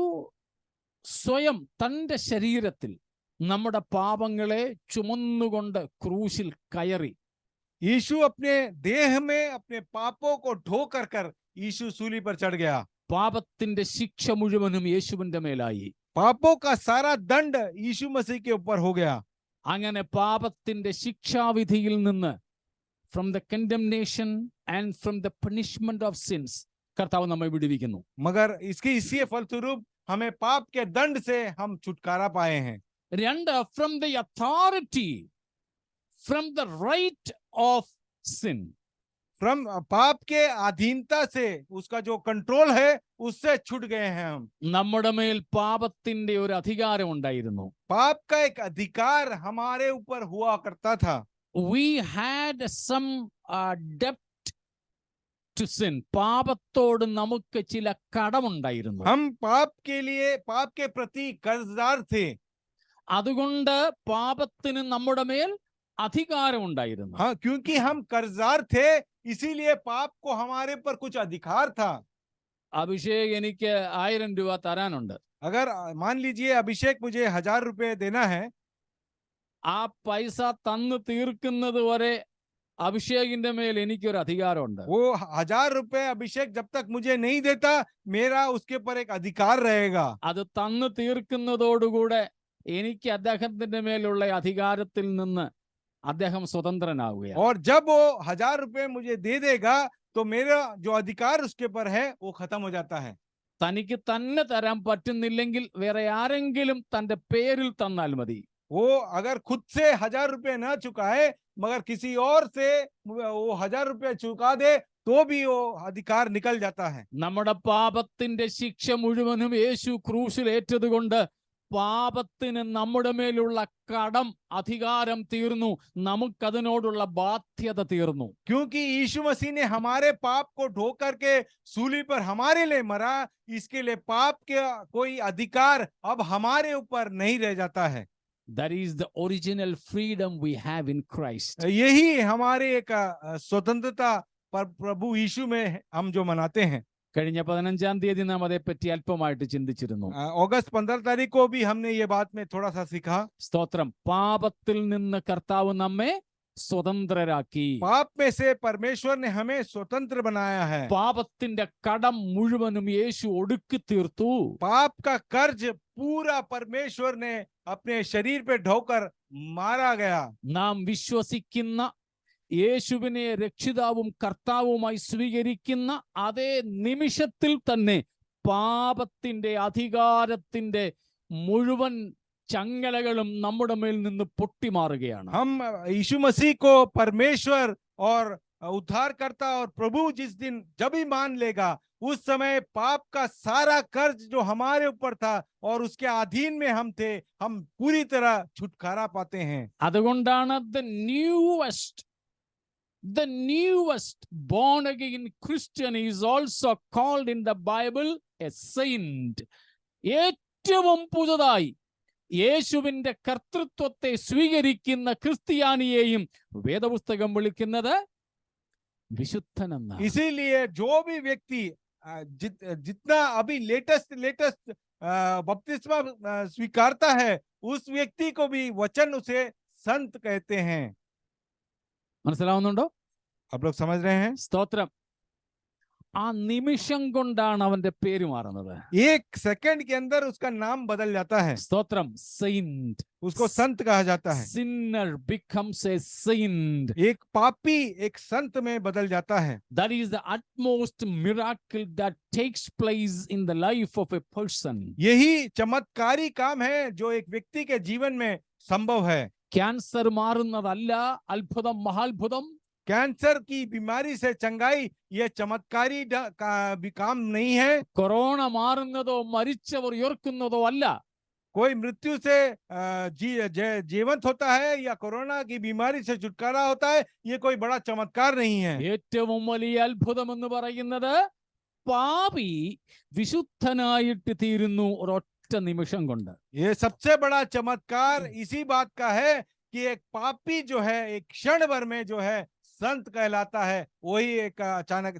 S1: സ്വയം തന്റെ ശരീരത്തിൽ നമ്മുടെ പാപങ്ങളെ ചുമന്നുകൊണ്ട് ക്രൂശിൽ കയറി.
S2: यीशु अपने देह में अपने पापों को ढो कर यीशु सूली पर चढ़ गया।
S1: പാപത്തിന്റെ ശിക്ഷ മുഴുവനും യേശുവിന്റെ മേലായി.
S2: पापों का सारा दंड यीशु मसीह के ऊपर हो गया।
S1: അങ്ങനെ പാപത്തിന്റെ ശിക്ഷാവിധിയിൽ നിന്ന്, from the condemnation and from the punishment of sins, കർത്താവ് നമ്മെ വിടുവിക്കുന്നു.
S2: मगर इसी फलस्वरूप हमें पाप के दंड से हम छुटकारा पाए हैं।
S1: രണ്ട്, from the authority, from the right of sin.
S2: From पाप के अधीनता से, उसका जो कंट्रोल है उससे छूट गए हैं हम।
S1: നമ്മുടെ മേൽ പാപത്തിന്റെ ഒരു അധികാരം ഉണ്ടായിരുന്നു.
S2: पाप का एक अधिकार हमारे ऊपर हुआ करता था।
S1: We had some debt to sin. പാപത്തോട് നമുക്ക് ചില കടമുണ്ടായിരുന്നു.
S2: हम पाप के प्रति कर्जदार थे।
S1: അതുകൊണ്ട് പാപത്തിന് നമ്മുടെ മേൽ അധികാരം ഉണ്ടായിരുന്നു.
S2: हाँ, क्योंकि हम कर्जदार थे इसीलिए पाप को हमारे पर कुछ अधिकार था।
S1: അഭിഷേക് എനിക്ക് 1000 രൂപ തരാനുണ്ട്.
S2: अगर मान लीजिए अभिषेक मुझे 1000 रुपए देना है,
S1: ആ പൈസ തന്നു തീർക്കുന്നത് വരെ അഭിഷേകിന്റെ മേൽ എനിക്കൊരു അധികാരമുണ്ട്.
S2: वो 1000 रुपए अभिषेक जब तक मुझे नहीं देता मेरा उसके ऊपर एक अधिकार रहेगा।
S1: അത് തന്നു തീർക്കുന്നതോടുകൂടെ എനിക്ക് അദ്ദേഹത്തിന്റെ മേലുള്ള അധികാരത്തിൽ നിന്ന് അദ്ദേഹം സ്വതന്ത്രനാവുകയാണ്.
S2: और जब वो 1000 रुपए मुझे दे देगा तो मेरा जो अधिकार उसके ऊपर है वो खत्म हो जाता है।
S1: തനിക്ക് തന്നെ തരാൻ പറ്റുന്നില്ലെങ്കിൽ വേറെ ആരെങ്കിലും തന്റെ പേരിൽ തന്നാൽ മതി.
S2: वो अगर खुद से 1000 रुपए न चुकाए मगर किसी और से वो 1000 रुपए चुका दे तो भी वो अधिकार निकल जाता है।
S1: നമ്മുടെ പാപത്തിന്റെ ശിക്ഷ മുഴുവനും യേശു ക്രൂശിൽ ഏറ്റതുകൊണ്ട് പാപത്തിന് നമ്മുടെ മേലുള്ള കടം, അധികാരം തീർന്നു. നമുക്കതിനോടുള്ള ബാധ്യത തീർന്നു.
S2: क्योंकि यीशु मसीह ने हमारे पाप को ढो करके सूली पर हमारे लिए मरा, इसके लिए पाप का कोई अधिकार अब हमारे ऊपर नहीं रह जाता है।
S1: That is the original freedom we have in Christ.
S2: यही हमारे एक स्वतंत्रता पर प्रभु यीशु में हम जो मनाते हैं।
S1: കഴിഞ്ഞ 15-ാം തീയതി നാം അതേപ്പറ്റി അല്പമായിട്ട് ചിന്തിച്ചിരുന്നു.
S2: अगस्त 15 तारीख को भी हमने ये बात में थोड़ा सा सीखा।
S1: സ്തോത്രം. പാപത്തിൽ നിന്ന് കർത്താവ് നമ്മെ സ്വതന്ത്രരാക്കി.
S2: पाप में से परमेश्वर ने हमें स्वतंत्र बनाया है.
S1: പാപത്തിന്റെ കടം മുഴുവനും യേശു ഒടുക്കി തീർത്തു.
S2: पाप का कर्ज पूरा परमेश्वर ने अपने शरीर पे ढोकर मारा गया.
S1: നാം വിശ്വസിക്കുന്ന യേശുവിനെ രക്ഷിതാവും കർത്താവുമായി സ്വീകരിക്കുന്ന അതേ നിമിഷത്തിൽ തന്നെ പാപത്തിന്റെ അധികാരത്തിന്റെ മുഴുവൻ ചങ്ങലകളും നമ്മുടെ മേൽ നിന്ന് പൊട്ടിമാറുകയാണ്.
S2: हम यीशु मसीह को परमेश्वर और उद्धारकर्ता और प्रभु जिस दिन जब ही मान लेगा, उस समय पाप का सारा कर्ज जो हमारे ऊपर था और उसके अधीन में हम थे, हम पूरी तरह छुटकारा पाते हैं.
S1: അതുകൊണ്ടാണ് the newest born again Christian is also called in the Bible a saint. ഏറ്റവും പുതുതായി യേശുവിന്റെ കർത്തൃത്വത്തെ സ്വീകരിക്കുന്ന ക്രിസ്ത്യാനിയെയും വേദപുസ്തകം വിളിക്കുന്നത് വിശുദ്ധനെന്നാണ്.
S2: इसीलिए जो भी व्यक्ति जितना अभी लेटेस्ट बपतिस्मा स्वीकारता है, उस व्यक्ति को भी वचन उसे संत कहते हैं.
S1: മനസ്സിലാവുന്നുണ്ടോ?
S2: आप लोग समझ रहे हैं?
S1: സ്തോത്രം. ആ നിമിഷം കൊണ്ടാണ് അവന്റെ പേര് മാറുന്നത്.
S2: एक सेकंड के अंदर उसका नाम बदल जाता है.
S1: സ്തോത്രം. സെയിന്റ്,
S2: उसको संत कहा जाता है.
S1: sinner becomes a saint.
S2: एक पापी एक संत में बदल जाता है.
S1: That is the utmost miracle that takes place in the life of a person.
S2: यही चमत्कारी काम है जो एक व्यक्ति के जीवन में संभव है.
S1: ക്യാൻസർ മാറുന്നതല്ല അത്ഭുതം, മഹാത്ഭുതം.
S2: कैंसर की बीमारी से चंगाई ये चमत्कारी भी काम नहीं है.
S1: കൊറോണ മാറുന്നതോ മരിച്ചവർ ഉയർക്കുന്നതോ അല്ല.
S2: कोई मृत्यु से जीवंत होता है या कोरोना की बीमारी से छुटकारा होता है, ये कोई बड़ा चमत्कार नहीं है.
S1: ഏറ്റവും വലിയ അത്ഭുതം എന്ന് പറയുന്നത് പാപി വിശുദ്ധനായിട്ട് തീരുന്നു ഒരൊറ്റ നിമിഷം കൊണ്ട്.
S2: ये सबसे बड़ा चमत्कार इसी बात का है कि एक पापी जो है एक क्षण भर में जो है संत कहलाता है. वही एक अचानक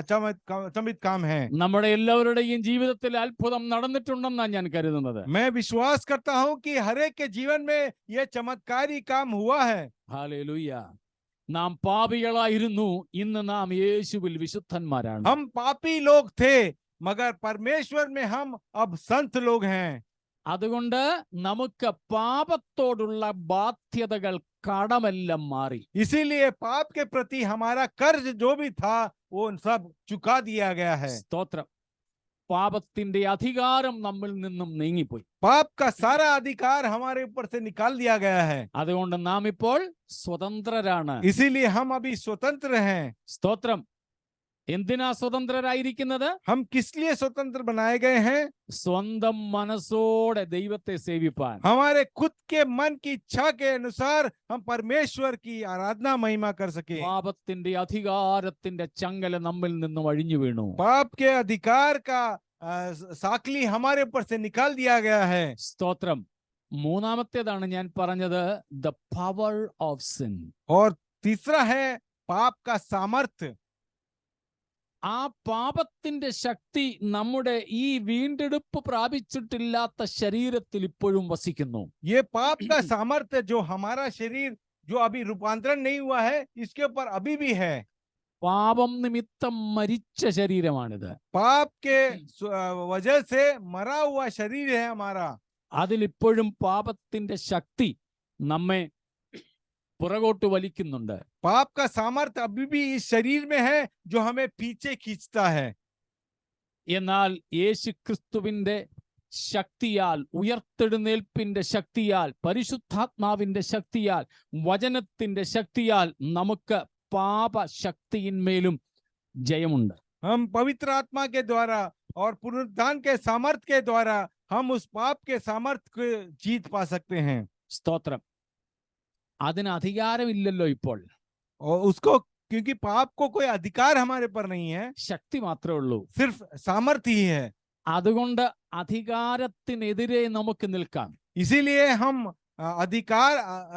S2: अचंभित काम है.
S1: നമ്മുടെ എല്ലാവരുടെയും ജീവിതത്തിൽ അത്ഭുതം നടന്നിട്ടുണ്ടെന്നാണ് ഞാൻ കരുതുന്നത്.
S2: मैं विश्वास करता हूं कि हर एक के जीवन में यह चमत्कारी काम हुआ है.
S1: ഹല്ലേലൂയ. നാം പാപികളായിരുന്നു, ഇന്ന് നാം യേശുവിൽ വിശുദ്ധന്മാരാണ്.
S2: हम पापी लोग थे मगर परमेश्वर में हम अब संत लोग हैं.
S1: അതുകൊണ്ട് നമുക്ക് പാപത്തോടുള്ള ബാധ്യതകൾ കടമെല്ലാം മാറി.
S2: इसीलिए पाप के प्रति हमारा कर्ज जो भी था वो सब चुका दिया गया है.
S1: സ്തോത്രം. പാപത്തിന്റെ അധികാരം നമ്മിൽ നിന്നും നീങ്ങിപ്പോയി.
S2: पाप का सारा अधिकार हमारे ऊपर से निकाल दिया गया है.
S1: അതുകൊണ്ട് നാം ഇപ്പോൾ സ്വതന്ത്രരാണ്.
S2: इसीलिए हम अभी स्वतंत्र हैं.
S1: സ്തോത്രം. എന്തിനാ സ്വതന്ത്രരായിരിക്കുന്നത്?
S2: हम किस लिए स्वतंत्र बनाए गए हैं?
S1: സ്വന്തം മനസ്സോടെ ദൈവത്തെ സേവിപ്പാൻ.
S2: हमारे खुद के मन की इच्छा के अनुसार हम परमेश्वर की आराधना महिमा कर सके.
S1: പാപത്തിന്റെ അധികാരത്തിന്റെ ചങ്ങല നമ്മിൽ നിന്നും അഴിഞ്ഞു വീണു.
S2: पाप के अधिकार का साकली हमारे ऊपर से निकाल दिया गया है.
S1: സ്തോത്രം. മൂന്നാമത്തേതാണ് ഞാൻ പറഞ്ഞത്, ദ പവർ ഓഫ് സിൻ.
S2: और तीसरा है पाप का सामर्थ्य.
S1: ആ പാപത്തിന്റെ ശക്തി നമ്മുടെ ഈ വീണ്ടെടുപ്പ് പ്രാപിച്ചിട്ടില്ലാത്ത ശരീരത്തിൽ ഇപ്പോഴും വസിക്കുന്നു.
S2: ये पाप का सामर्थ्य जो हमारा शरीर जो अभी रूपांतरण नहीं हुआ है, इसके ऊपर अभी भी है.
S1: പാപം നിമിത്തം മരിച്ച ശരീരമാണിത്.
S2: पाप के वजह से मरा हुआ शरीर है हमारा.
S1: അതിലിപ്പോഴും പാപത്തിന്റെ ശക്തി നമ്മെ പുറകോട്ട് വലിക്കുന്നുണ്ട്.
S2: पाप का सामर्थ्य अभी भी इस शरीर में है जो हमें पीछे खींचता है.
S1: എന്നാൽ യേശുക്രിസ്തുവിന്റെ ശക്തിയാൽ, ഉയർത്തെഴുന്നേൽപ്പിന്റെ ശക്തിയാൽ, പരിശുദ്ധാത്മാവിന്റെ ശക്തിയാൽ, വചനത്തിന്റെ ശക്തിയാൽ നമുക്ക് പാപശക്തിയിന്മേലും ജയമുണ്ട്.
S2: हम पवित्र आत्मा के द्वारा और पुनरुत्थान के सामर्थ्य के द्वारा हम उस पाप के सामर्थ्य को जीत पा सकते हैं.
S1: സ്തോത്രം. അതിന് അധികാരമില്ലല്ലോ ഇപ്പോൾ.
S2: और उसको क्योंकि पाप को कोई अधिकार हमारे पर नहीं है,
S1: ശക്തി മാത്രമേ ഉള്ളൂ.
S2: सिर्फ सामर्थ्य ही है.
S1: അതുകൊണ്ട് അധികാരത്തിനെതിരെ നമുക്ക് നിൽക്കാം.
S2: इसीलिए हम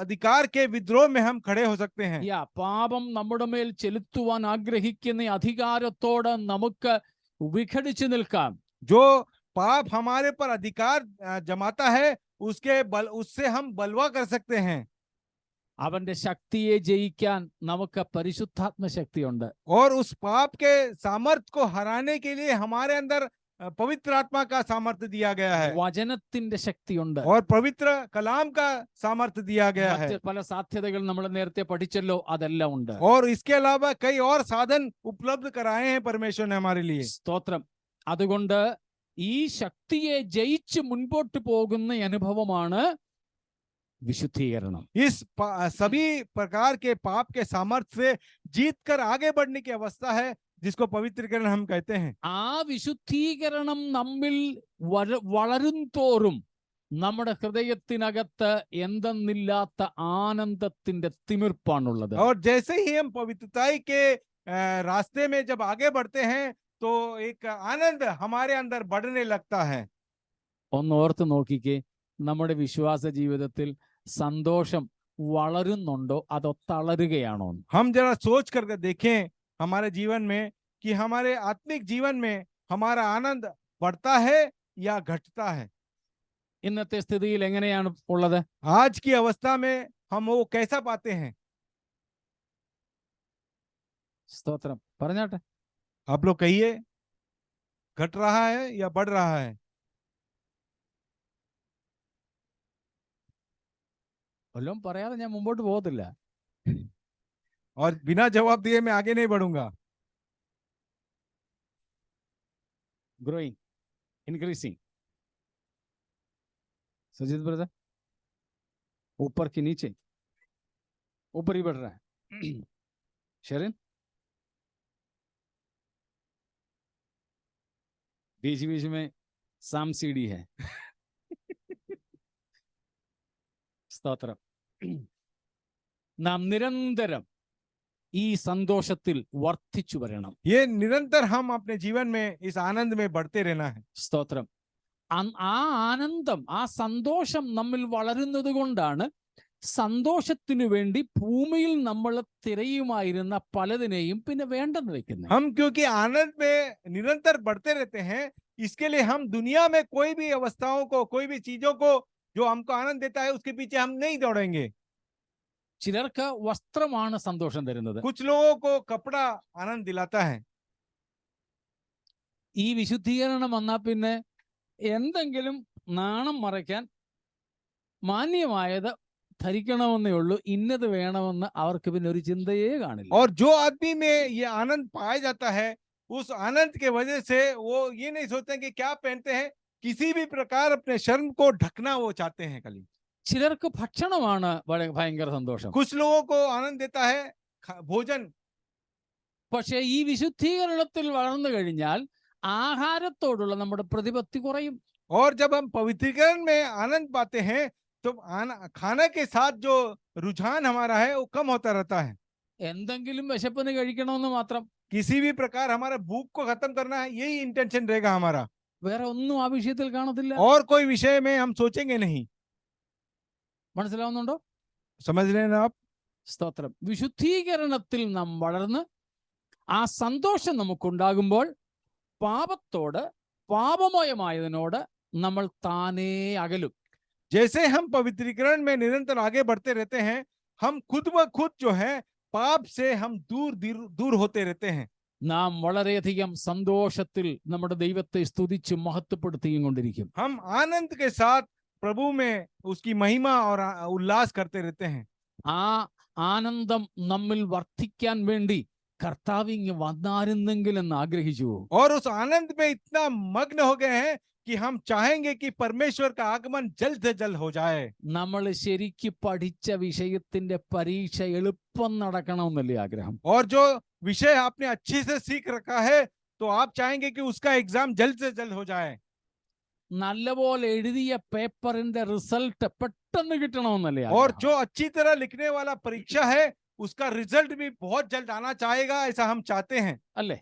S2: अधिकार के विद्रोह में हम खड़े हो सकते हैं.
S1: പാപം നമ്മുടെ മേൽ ചെലുത്തുവാൻ ആഗ്രഹിക്കുന്ന അധികാരത്തോട് നമുക്ക് വിഘടിച്ചു നിൽക്കാം.
S2: जो पाप हमारे पर अधिकार जमाता है उससे हम बलवा कर सकते हैं.
S1: അവന്റെ ശക്തിയെ ജയിക്കാൻ നമുക്ക് പരിശുദ്ധാത്മ ശക്തിയുണ്ട്.
S2: और उस पाप के सामर्थ को हराने के लिए हमारे अंदर पवित्र आत्मा का सामर्थ्य दिया गया है
S1: വചനത്തിന്റെ ശക്തിയുണ്ട്.
S2: और पवित्र कलाम का सामर्थ्य दिया गया है
S1: മറ്റ് പല സാധ്യതകൾ നമ്മൾ നേരത്തെ പഠിച്ചല്ലോ, അതെല്ലാം ഉണ്ട്.
S2: और इसके अलावा कई और साधन उपलब्ध कराए हैं परमेश्वर ने हमारे लिए.
S1: സ്തോത്രം. അതുകൊണ്ട് ഈ ശക്തിയെ ജയിച്ച് മുൻപോട്ട് പോകുന്ന അനുഭവമാണ് വിശുദ്ധീകരണം.
S2: इस सभी प्रकार के पाप के सामर्थ्य से जीत कर आगे बढ़ने की अवस्था है जिसको पवित्रीकरण हम कहते हैं.
S1: ആ വിശുദ്ധീകരണം നമ്മിൽ വളരും തോറും നമ്മുടെ ഹൃദയത്തിനകത്ത് എന്തെന്നില്ലാത്ത ആനന്ദത്തിന്റെ തിമിർപ്പാണുള്ളത്.
S2: और जैसे ही हम पवित्रताई के रास्ते में जब आगे बढ़ते हैं तो एक आनंद हमारे अंदर बढ़ने लगता है.
S1: ഒന്ന് ഓർത്ത് നോക്കിക്കേ, നമ്മുടെ വിശ്വാസ ജീവിതത്തിൽ സന്തോഷം വളരുന്നുണ്ടോ അതോ തളരുകയാണോ?
S2: हम जरा सोच करके देखें हमारे जीवन में कि हमारे आत्मिक जीवन में हमारा आनंद बढ़ता है या घटता है.
S1: ഇന്നത്തെ സ്ഥിതിയിൽ എങ്ങനെയാണ് ഉള്ളത്?
S2: आज की अवस्था में हम वो कैसा पाते हैं?
S1: സ്തോത്രം. പറഞ്ഞാട്ടെ.
S2: आप लोग कहिए, घट रहा है या बढ़ रहा है?
S1: വല്ലതും പറയാതെ ഞാൻ മുമ്പോട്ട് പോകത്തില്ല.
S2: और बिना जवाब दिए मैं आगे नहीं बढ़ूंगा.
S1: Growing, increasing. सजीत ब्रदर, ऊपर की नीचे, ऊपर ही बढ़ रहा है. शरण, बीच बीच में साम सीढ़ी है. സ്തോത്രം. നാം നിരന്തരം ഈ സന്തോഷത്തിൽ വർദ്ധിച്ചു വരണം.
S2: ये निरंतर हम अपने जीवन में इस आनंद में बढ़ते रहना है.
S1: സ്തോത്രം. ആ ആനന്ദം, ആ സന്തോഷം നമ്മിൽ വളരുന്നത് കൊണ്ടാണ് സന്തോഷത്തിനു വേണ്ടി ഭൂമിയിൽ നമ്മൾ തിരയുമായിരുന്ന പലതിനെയും പിന്നെ വേണ്ടെന്ന് വെക്കുന്നത്.
S2: हम क्योंकि आनंद में निरंतर बढ़ते रहते हैं, इसके लिए हम दुनिया में कोई भी अवस्थाओं को, कोई भी चीजों को जो हमको आनंद देता है उसके पीछे हम नहीं दौड़ेंगे.
S1: ചിലർക്ക് വസ്ത്രമാണ് സന്തോഷം തരുന്നത്.
S2: कुछ लोगों को कपड़ा आनंद दिलाता है.
S1: ഈ വിശുദ്ധീകരണം വന്നാൽ പിന്നെ എന്തെങ്കിലും നാണം മറയ്ക്കാൻ മാന്യമായത് ധരിക്കണമെന്നേ ഉള്ളൂ, ഇന്നത് വേണമെന്ന് അവർക്ക് പിന്നെ ഒരു ചിന്തയേ കാണില്ല.
S2: और जो आदमी में ये आनंद पाया जाता है, उस आनंद के वजह से वो ये नहीं सोचते कि क्या पहनते हैं, किसी भी प्रकार अपने शर्म को ढकना वो चाहते हैं. खाली
S1: ചിലർക്ക് ഭക്ഷണമാണ് ഭയങ്കര സന്തോഷം.
S2: कुछ लोगों को आनंद देता है भोजन.
S1: പക്ഷേ ഈ വിശുദ്ധീകരണത്തിൽ വളർന്നു കഴിഞ്ഞാൽ ആഹാരത്തോടുള്ള നമ്മുടെ പ്രതിപത്തി കുറയും.
S2: और जब हम पवित्रीकरण में आनंद पाते हैं तो खाना के साथ जो रुझान हमारा है वो कम होता रहता है.
S1: എന്തെങ്കിലും വിശപ്പിന് കഴിക്കണമെന്ന് മാത്രം,
S2: किसी भी प्रकार हमारा भूख को खत्म करना है, यही इंटेंशन रहेगा हमारा.
S1: വേറെ ഒന്നും ആ വിഷയത്തിൽ കാണത്തില്ല.
S2: और कोई विषय में हम सोचेंगे नहीं.
S1: മനസ്സിലാവുന്നുണ്ടോ?
S2: समझ रहे हैं आप?
S1: സ്തോത്രം. വിശുദ്ധീകരണത്തിൽ നാം വളർന്ന് ആ സന്തോഷം നമുക്കുണ്ടാകുമ്പോൾ പാപത്തോട്, പാപമയമായതിനോട് നമ്മൾ താനേ അകലും.
S2: जैसे हम पवित्रीकरण में निरंतर आगे बढ़ते रहते हैं, हम खुद ब खुद जो है पाप से हम दूर होते रहते हैं.
S1: നാം വളരെയധികം സന്തോഷത്തിൽ നമ്മുടെ ദൈവത്തെ സ്തുതിച്ച് മഹത്വപ്പെടുത്തിയും കൊണ്ടിരിക്കും.
S2: हम आनंद के साथ प्रभु में उसकी महिमा और उल्लास करते रहते हैं.
S1: ആ ആനന്ദം നമ്മിൽ വർദ്ധിക്കാൻ വേണ്ടി കർത്താവ് ഇങ്ങ് വന്നായിരുന്നെങ്കിലെന്ന് ആഗ്രഹിച്ചു.
S2: और उस आनंद में इतना मग्न हो गए हैं कि हम चाहेंगे कि परमेश्वर का आगमन जल्द से जल्द हो जाए.
S1: നമ്മൾ ശരിക്ക് പഠിച്ച വിഷയത്തിന്റെ പരീക്ഷ എളുപ്പം നടക്കണമെന്നല്ലേ ആഗ്രഹം?
S2: और जो विषय आपने अच्छे से सीख रखा है तो आप चाहेंगे कि उसका एग्जाम जल्द से जल्द हो जाए.
S1: നല്ലപോലെ എഴുതിയ പേപ്പറിന്റെ റിസൾട്ട് പെട്ടെന്ന് കിട്ടണമെന്നല്ലേ?
S2: और जो अच्छी तरह लिखने वाला परीक्षा है उसका रिजल्ट भी बहुत जल्द आना चाहेगा, ऐसा हम चाहते हैं.
S1: അല്ലേ?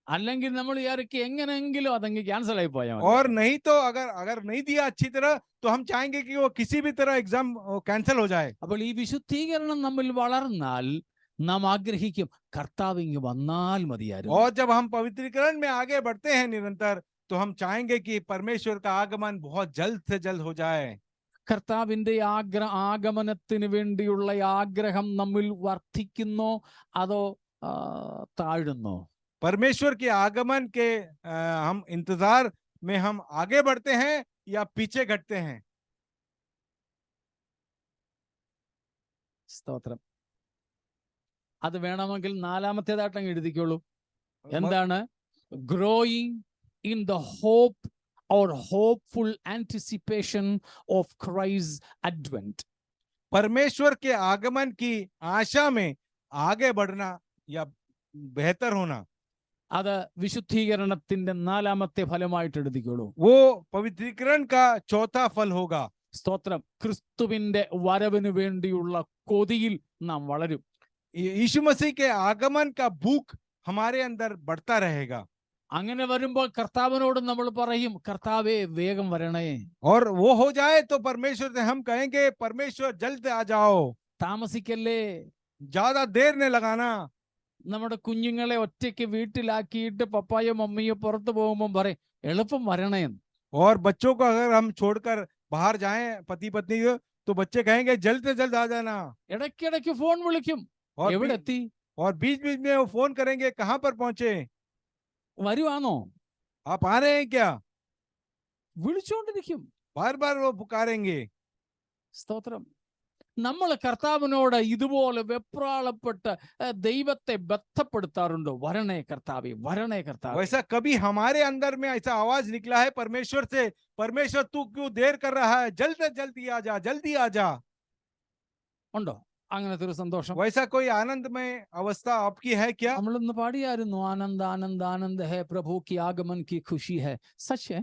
S1: അല്ലെങ്കിൽ നമ്മൾ വിചാരിക്കും എങ്ങനെയെങ്കിലും അതങ്ങ് ക്യാൻസൽ ആയി പോയാൽ മതി.
S2: और नहीं तो अगर नहीं दिया अच्छी तरह तो हम चाहेंगे कि वो किसी भी तरह एग्जाम कैंसिल हो जाए.
S1: അപ്പോൾ ഈ വിശുദ്ധീകരണം നമ്മിൽ വളർന്നാൽ നാം ആഗ്രഹിക്കും കർത്താവ് ഇങ്ങ് വന്നാൽ മതിയായിരുന്നു.
S2: और जब हम पवित्रीकरण में आगे बढ़ते हैं निरंतर तो हम चाहेंगे कि परमेश्वर का आगमन बहुत जल्द से जल्द हो जाए.
S1: കർത്താവിന്റെ ആഗമനത്തിന് വേണ്ടിയുള്ള ആഗ്രഹം നമ്മിൽ വർദ്ധിക്കുന്നോ അതോ താഴുന്നോ?
S2: परमेश्वर के आगमन के हम इंतजार में हम आगे बढ़ते हैं या पीछे घटते हैं?
S1: സ്തോത്രം. അത് വേണമെങ്കിൽ നാലാമത്തേതായിട്ട് എഴുതിക്കോളൂ.
S2: म-
S1: എന്താണ്? Growing in the hope or hopeful anticipation of Christ's advent.
S2: परमेश्वर के आगमन की आशा में आगे बढ़ना या बेहतर होना,
S1: അത് വിശുദ്ധീകരണത്തിന്റെ നാലാമത്തെ ഫലമായിട്ട് എഴുതിക്കോളൂ.
S2: वो पवित्रीकरण का चौथा फल होगा.
S1: സ്തോത്രം. ക്രിസ്തുവിന്റെ വരവിന് വേണ്ടിയുള്ള കൊതിയിൽ നാം വളരും.
S2: यीशु मसीह के आगमन का भूख हमारे अंदर बढ़ता रहेगा.
S1: അങ്ങനെ വരുമ്പോൾ കർത്താവിനോട് നമ്മൾ പറയും, കർത്താവേ വേഗം വരണേ.
S2: और वो हो जाए तो परमेश्वर से हम कहेंगे, परमेश्वर जल्द आ जाओ,
S1: താമസിക്കല്ലേ.
S2: ज्यादा देर न लगाना.
S1: നമ്മുടെ കുഞ്ഞുങ്ങളെ ഒറ്റയ്ക്ക് വീട്ടിലാക്കിയിട്ട് പപ്പായോ മമ്മിയോ പുറത്തു പോകുമ്പോൾ പറയും എളുപ്പം വരണേ.
S2: और बच्चों को अगर हम छोड़कर बाहर जाएं, पति पत्नी को, तो बच्चे कहेंगे जल्द से जल्द आ जाना.
S1: ഇടയ്ക്കിടയ്ക്ക് ഫോൺ വിളിക്കും,
S2: और
S1: എവിടെ എത്തി?
S2: बीच बीच में वो फोन करेंगे, कहां पर पहुंचे,
S1: വരുവാണോ?
S2: आप आ रहे हैं क्या?
S1: വിളിച്ചുകൊണ്ടിരിക്കും.
S2: बार बार वो पुकारेंगे.
S1: സ്തോത്രം. നമ്മൾ കർത്താവിനോട് ഇതുപോലെ വെപ്രാളപ്പെട്ട് ദൈവത്തെ ബന്ധപ്പെടുത്താറുണ്ടോ? വരണേ കർത്താവേ, വരണേ കർത്താവേ.
S2: वैसा कभी हमारे अंदर में ऐसा आवाज निकला है परमेश्वर से, परमेश्वर तू क्यों देर कर रहा है, जल्द से जल्दी आ जा, जल्दी आ जा?
S1: ഉണ്ടോ അങ്ങനത്തെ ഒരു സന്തോഷം?
S2: वैसा कोई आनंदमय अवस्था आपकी है क्या?
S1: നമ്മളിന്ന് പാടിയായിരുന്നു, ആനന്ദ ആനന്ദ ആനന്ദ ഹേ പ്രഭു की आगमन की खुशी है. सच है.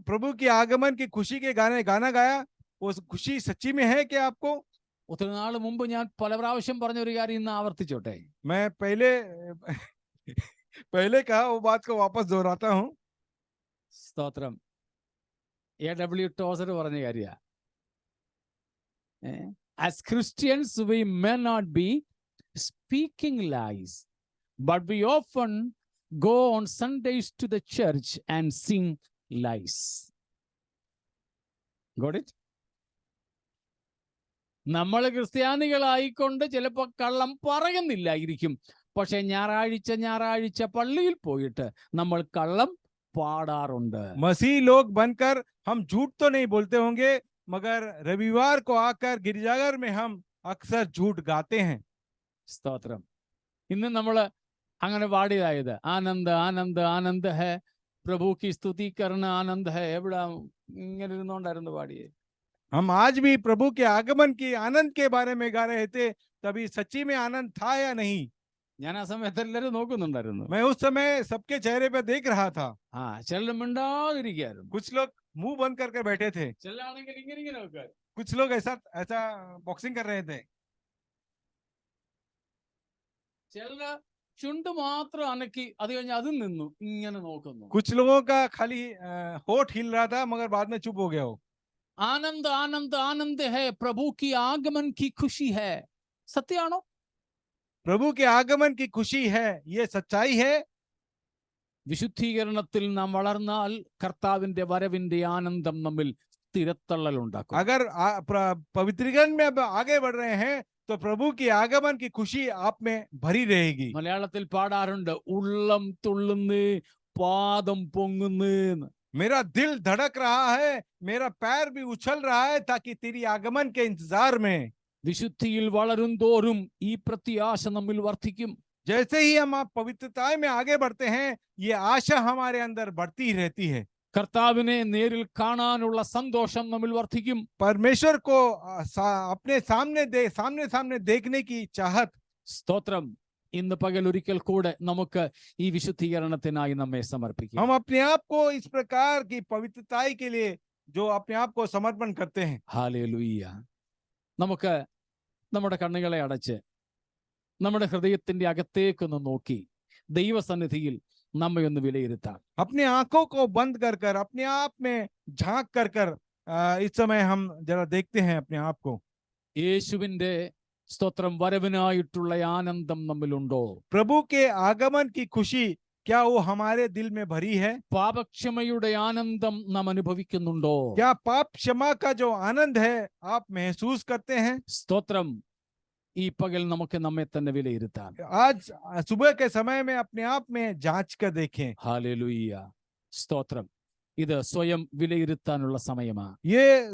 S2: प्रभु की आगमन की खुशी के गाना गाया, वो खुशी सच्ची में है क्या आपको?
S1: ഒത്തിരി നാൾ മുമ്പ് ഞാൻ പല പ്രാവശ്യം പറഞ്ഞ ഒരു കാര്യം ഇന്ന് ആവർത്തിച്ചോട്ടെ.
S2: मैं पहले कहा वो बात को वापस दोहराता हूं.
S1: സ്തോത്രം. A.W. ടോസർ പറഞ്ഞ കാര്യ. As Christians we may not be speaking lies, but we often go on Sundays to the church and sing lies. Got it? നമ്മൾ ക്രിസ്ത്യാനികളായിക്കൊണ്ട് ചിലപ്പോൾ കള്ളം പറയുന്നില്ലായിരിക്കും, പക്ഷെ ഞായറാഴ്ച പള്ളിയിൽ പോയിട്ട് നമ്മൾ കള്ളം പാടാറുണ്ട്.
S2: मसीह लोग बनकर हम झूठ तो नहीं बोलते होंगे, मगर रविवार को आकर गिरजाघर में हम अक्सर झूठ गाते हैं.
S1: സ്തോത്രം. ഇന്ന് നമ്മൾ അങ്ങനെ പാടിയതായത് ആനന്ദ ആനന്ദ ആനന്ദ ഹേ പ്രഭു കി സ്തുതി കർണ ആനന്ദ ഹേ. എവിടെ ഇങ്ങനെ ഇരുന്നോണ്ടായിരുന്നു പാടിയേ?
S2: हम आज भी प्रभु के आगमन की आनंद के बारे में गा रहे थे, तभी सच्ची में आनंद था या नहीं?
S1: ഞാൻ ആ സമയത്ത് എല്ലാവരും നോക്കുന്നുണ്ടായിരുന്നു.
S2: मैं उस समय सबके चेहरे पर देख रहा था.
S1: ചിലർ മിണ്ടാതിരിക്കായിരുന്നു,
S2: कुछ लोग मुंह बंद करके बैठे थे,
S1: ചിലരാണെങ്കിൽ ഇങ്ങനെ നോക്കുക,
S2: कुछ लोग ऐसा बॉक्सिंग कर रहे थे,
S1: ചിലര് ചുണ്ട് മാത്രം അനക്കി അത് കഴിഞ്ഞ് അതും നിന്നു ഇങ്ങനെ നോക്കുന്നു.
S2: कुछ लोगों का खाली होठ हिल रहा था, मगर बाद में चुप हो गया हो.
S1: ആനന്ദ ആനന്ദ ആനന്ദ ഹേ പ്രഭു की आगमन की खुशी है. സത്യമാണോ?
S2: प्रभु के आगमन की खुशी है, ये सच्चाई है.
S1: വിശുദ്ധീകരണത്തിൽ നാം വളർന്നാൽ കർത്താവിന്റെ വരവിന്റെ ആനന്ദം നമ്മിൽ സ്ഥിരത്തള്ളൽ ഉണ്ടാക്കും.
S2: अगर पवित्रीकरण में अब आगे बढ़ रहे हैं तो प्रभु की आगमन की खुशी आप में भरी रहेगी.
S1: മലയാളത്തിൽ പാടാറുണ്ട്, ഉള്ളം തുള്ളുന്നു പാദം പൊങ്ങുന്നു.
S2: मेरा दिल धड़क रहा है, मेरा पैर भी उछल रहा है, ताकि तेरी आगमन के इंतजार में.
S1: വിശുദ്ധിയിൽ വളരും തോറും ഈ പ്രത്യാശ നമ്മിൽ വർദ്ധിക്കും.
S2: जैसे ही हम आप पवित्रता में आगे बढ़ते हैं, ये आशा हमारे अंदर बढ़ती ही रहती है.
S1: കർത്താവിനെ നേരിൽ കാണാനുള്ള സന്തോഷം നമ്മിൽ വർദ്ധിക്കും.
S2: परमेश्वर को अपने सामने देखने की चाहत.
S1: സ്തോത്രം. ഇന്ന് പകൽ ഒരിക്കൽ കൂടെ നമുക്ക് ഈ വിശുദ്ധീകരണത്തിനായി നമ്മെ സമർപ്പിക്കാം.
S2: हम अपने आप को इस प्रकार की पवित्रता के लिए जो अपने आप को समर्पण करते हैं.
S1: ഹല്ലേലൂയ. നമുക്ക് നമ്മുടെ കണ്ണുകളെ അടച്ച് നമ്മുടെ ഹൃദയത്തിന്റെ അകത്തേക്കൊന്ന് നോക്കി ദൈവസന്നിധിയിൽ നമ്മെ ഒന്ന് വിലയിരുത്താം.
S2: अपने आंखों को बंद कर अपने आप में झांक कर इस समय हम जरा देखते हैं अपने आप को.
S1: യേശുവിന്റെ സ്തോത്രം വരവിനായിട്ടുള്ള ആനന്ദം നമ്മിലുണ്ടോ?
S2: प्रभु के आगमन की खुशी क्या वो हमारे दिल में भरी है?
S1: പാപക്ഷമയുടെ ആനന്ദം നാം അനുഭവിക്കുന്നുണ്ടോ?
S2: क्या पाप क्षमा का जो आनंद है आप महसूस करते हैं?
S1: സ്തോത്രം. ഈ പകൽ നമുക്ക് നമ്മെ തന്നെ വിലയിരുത്താം.
S2: आज सुबह के समय में अपने आप में जांच कर देखें.
S1: ഹല്ലേലൂയ. സ്തോത്രം. ഇത് സ്വയം വിലയിരുത്താനുള്ള സമയമാണ്.
S2: ये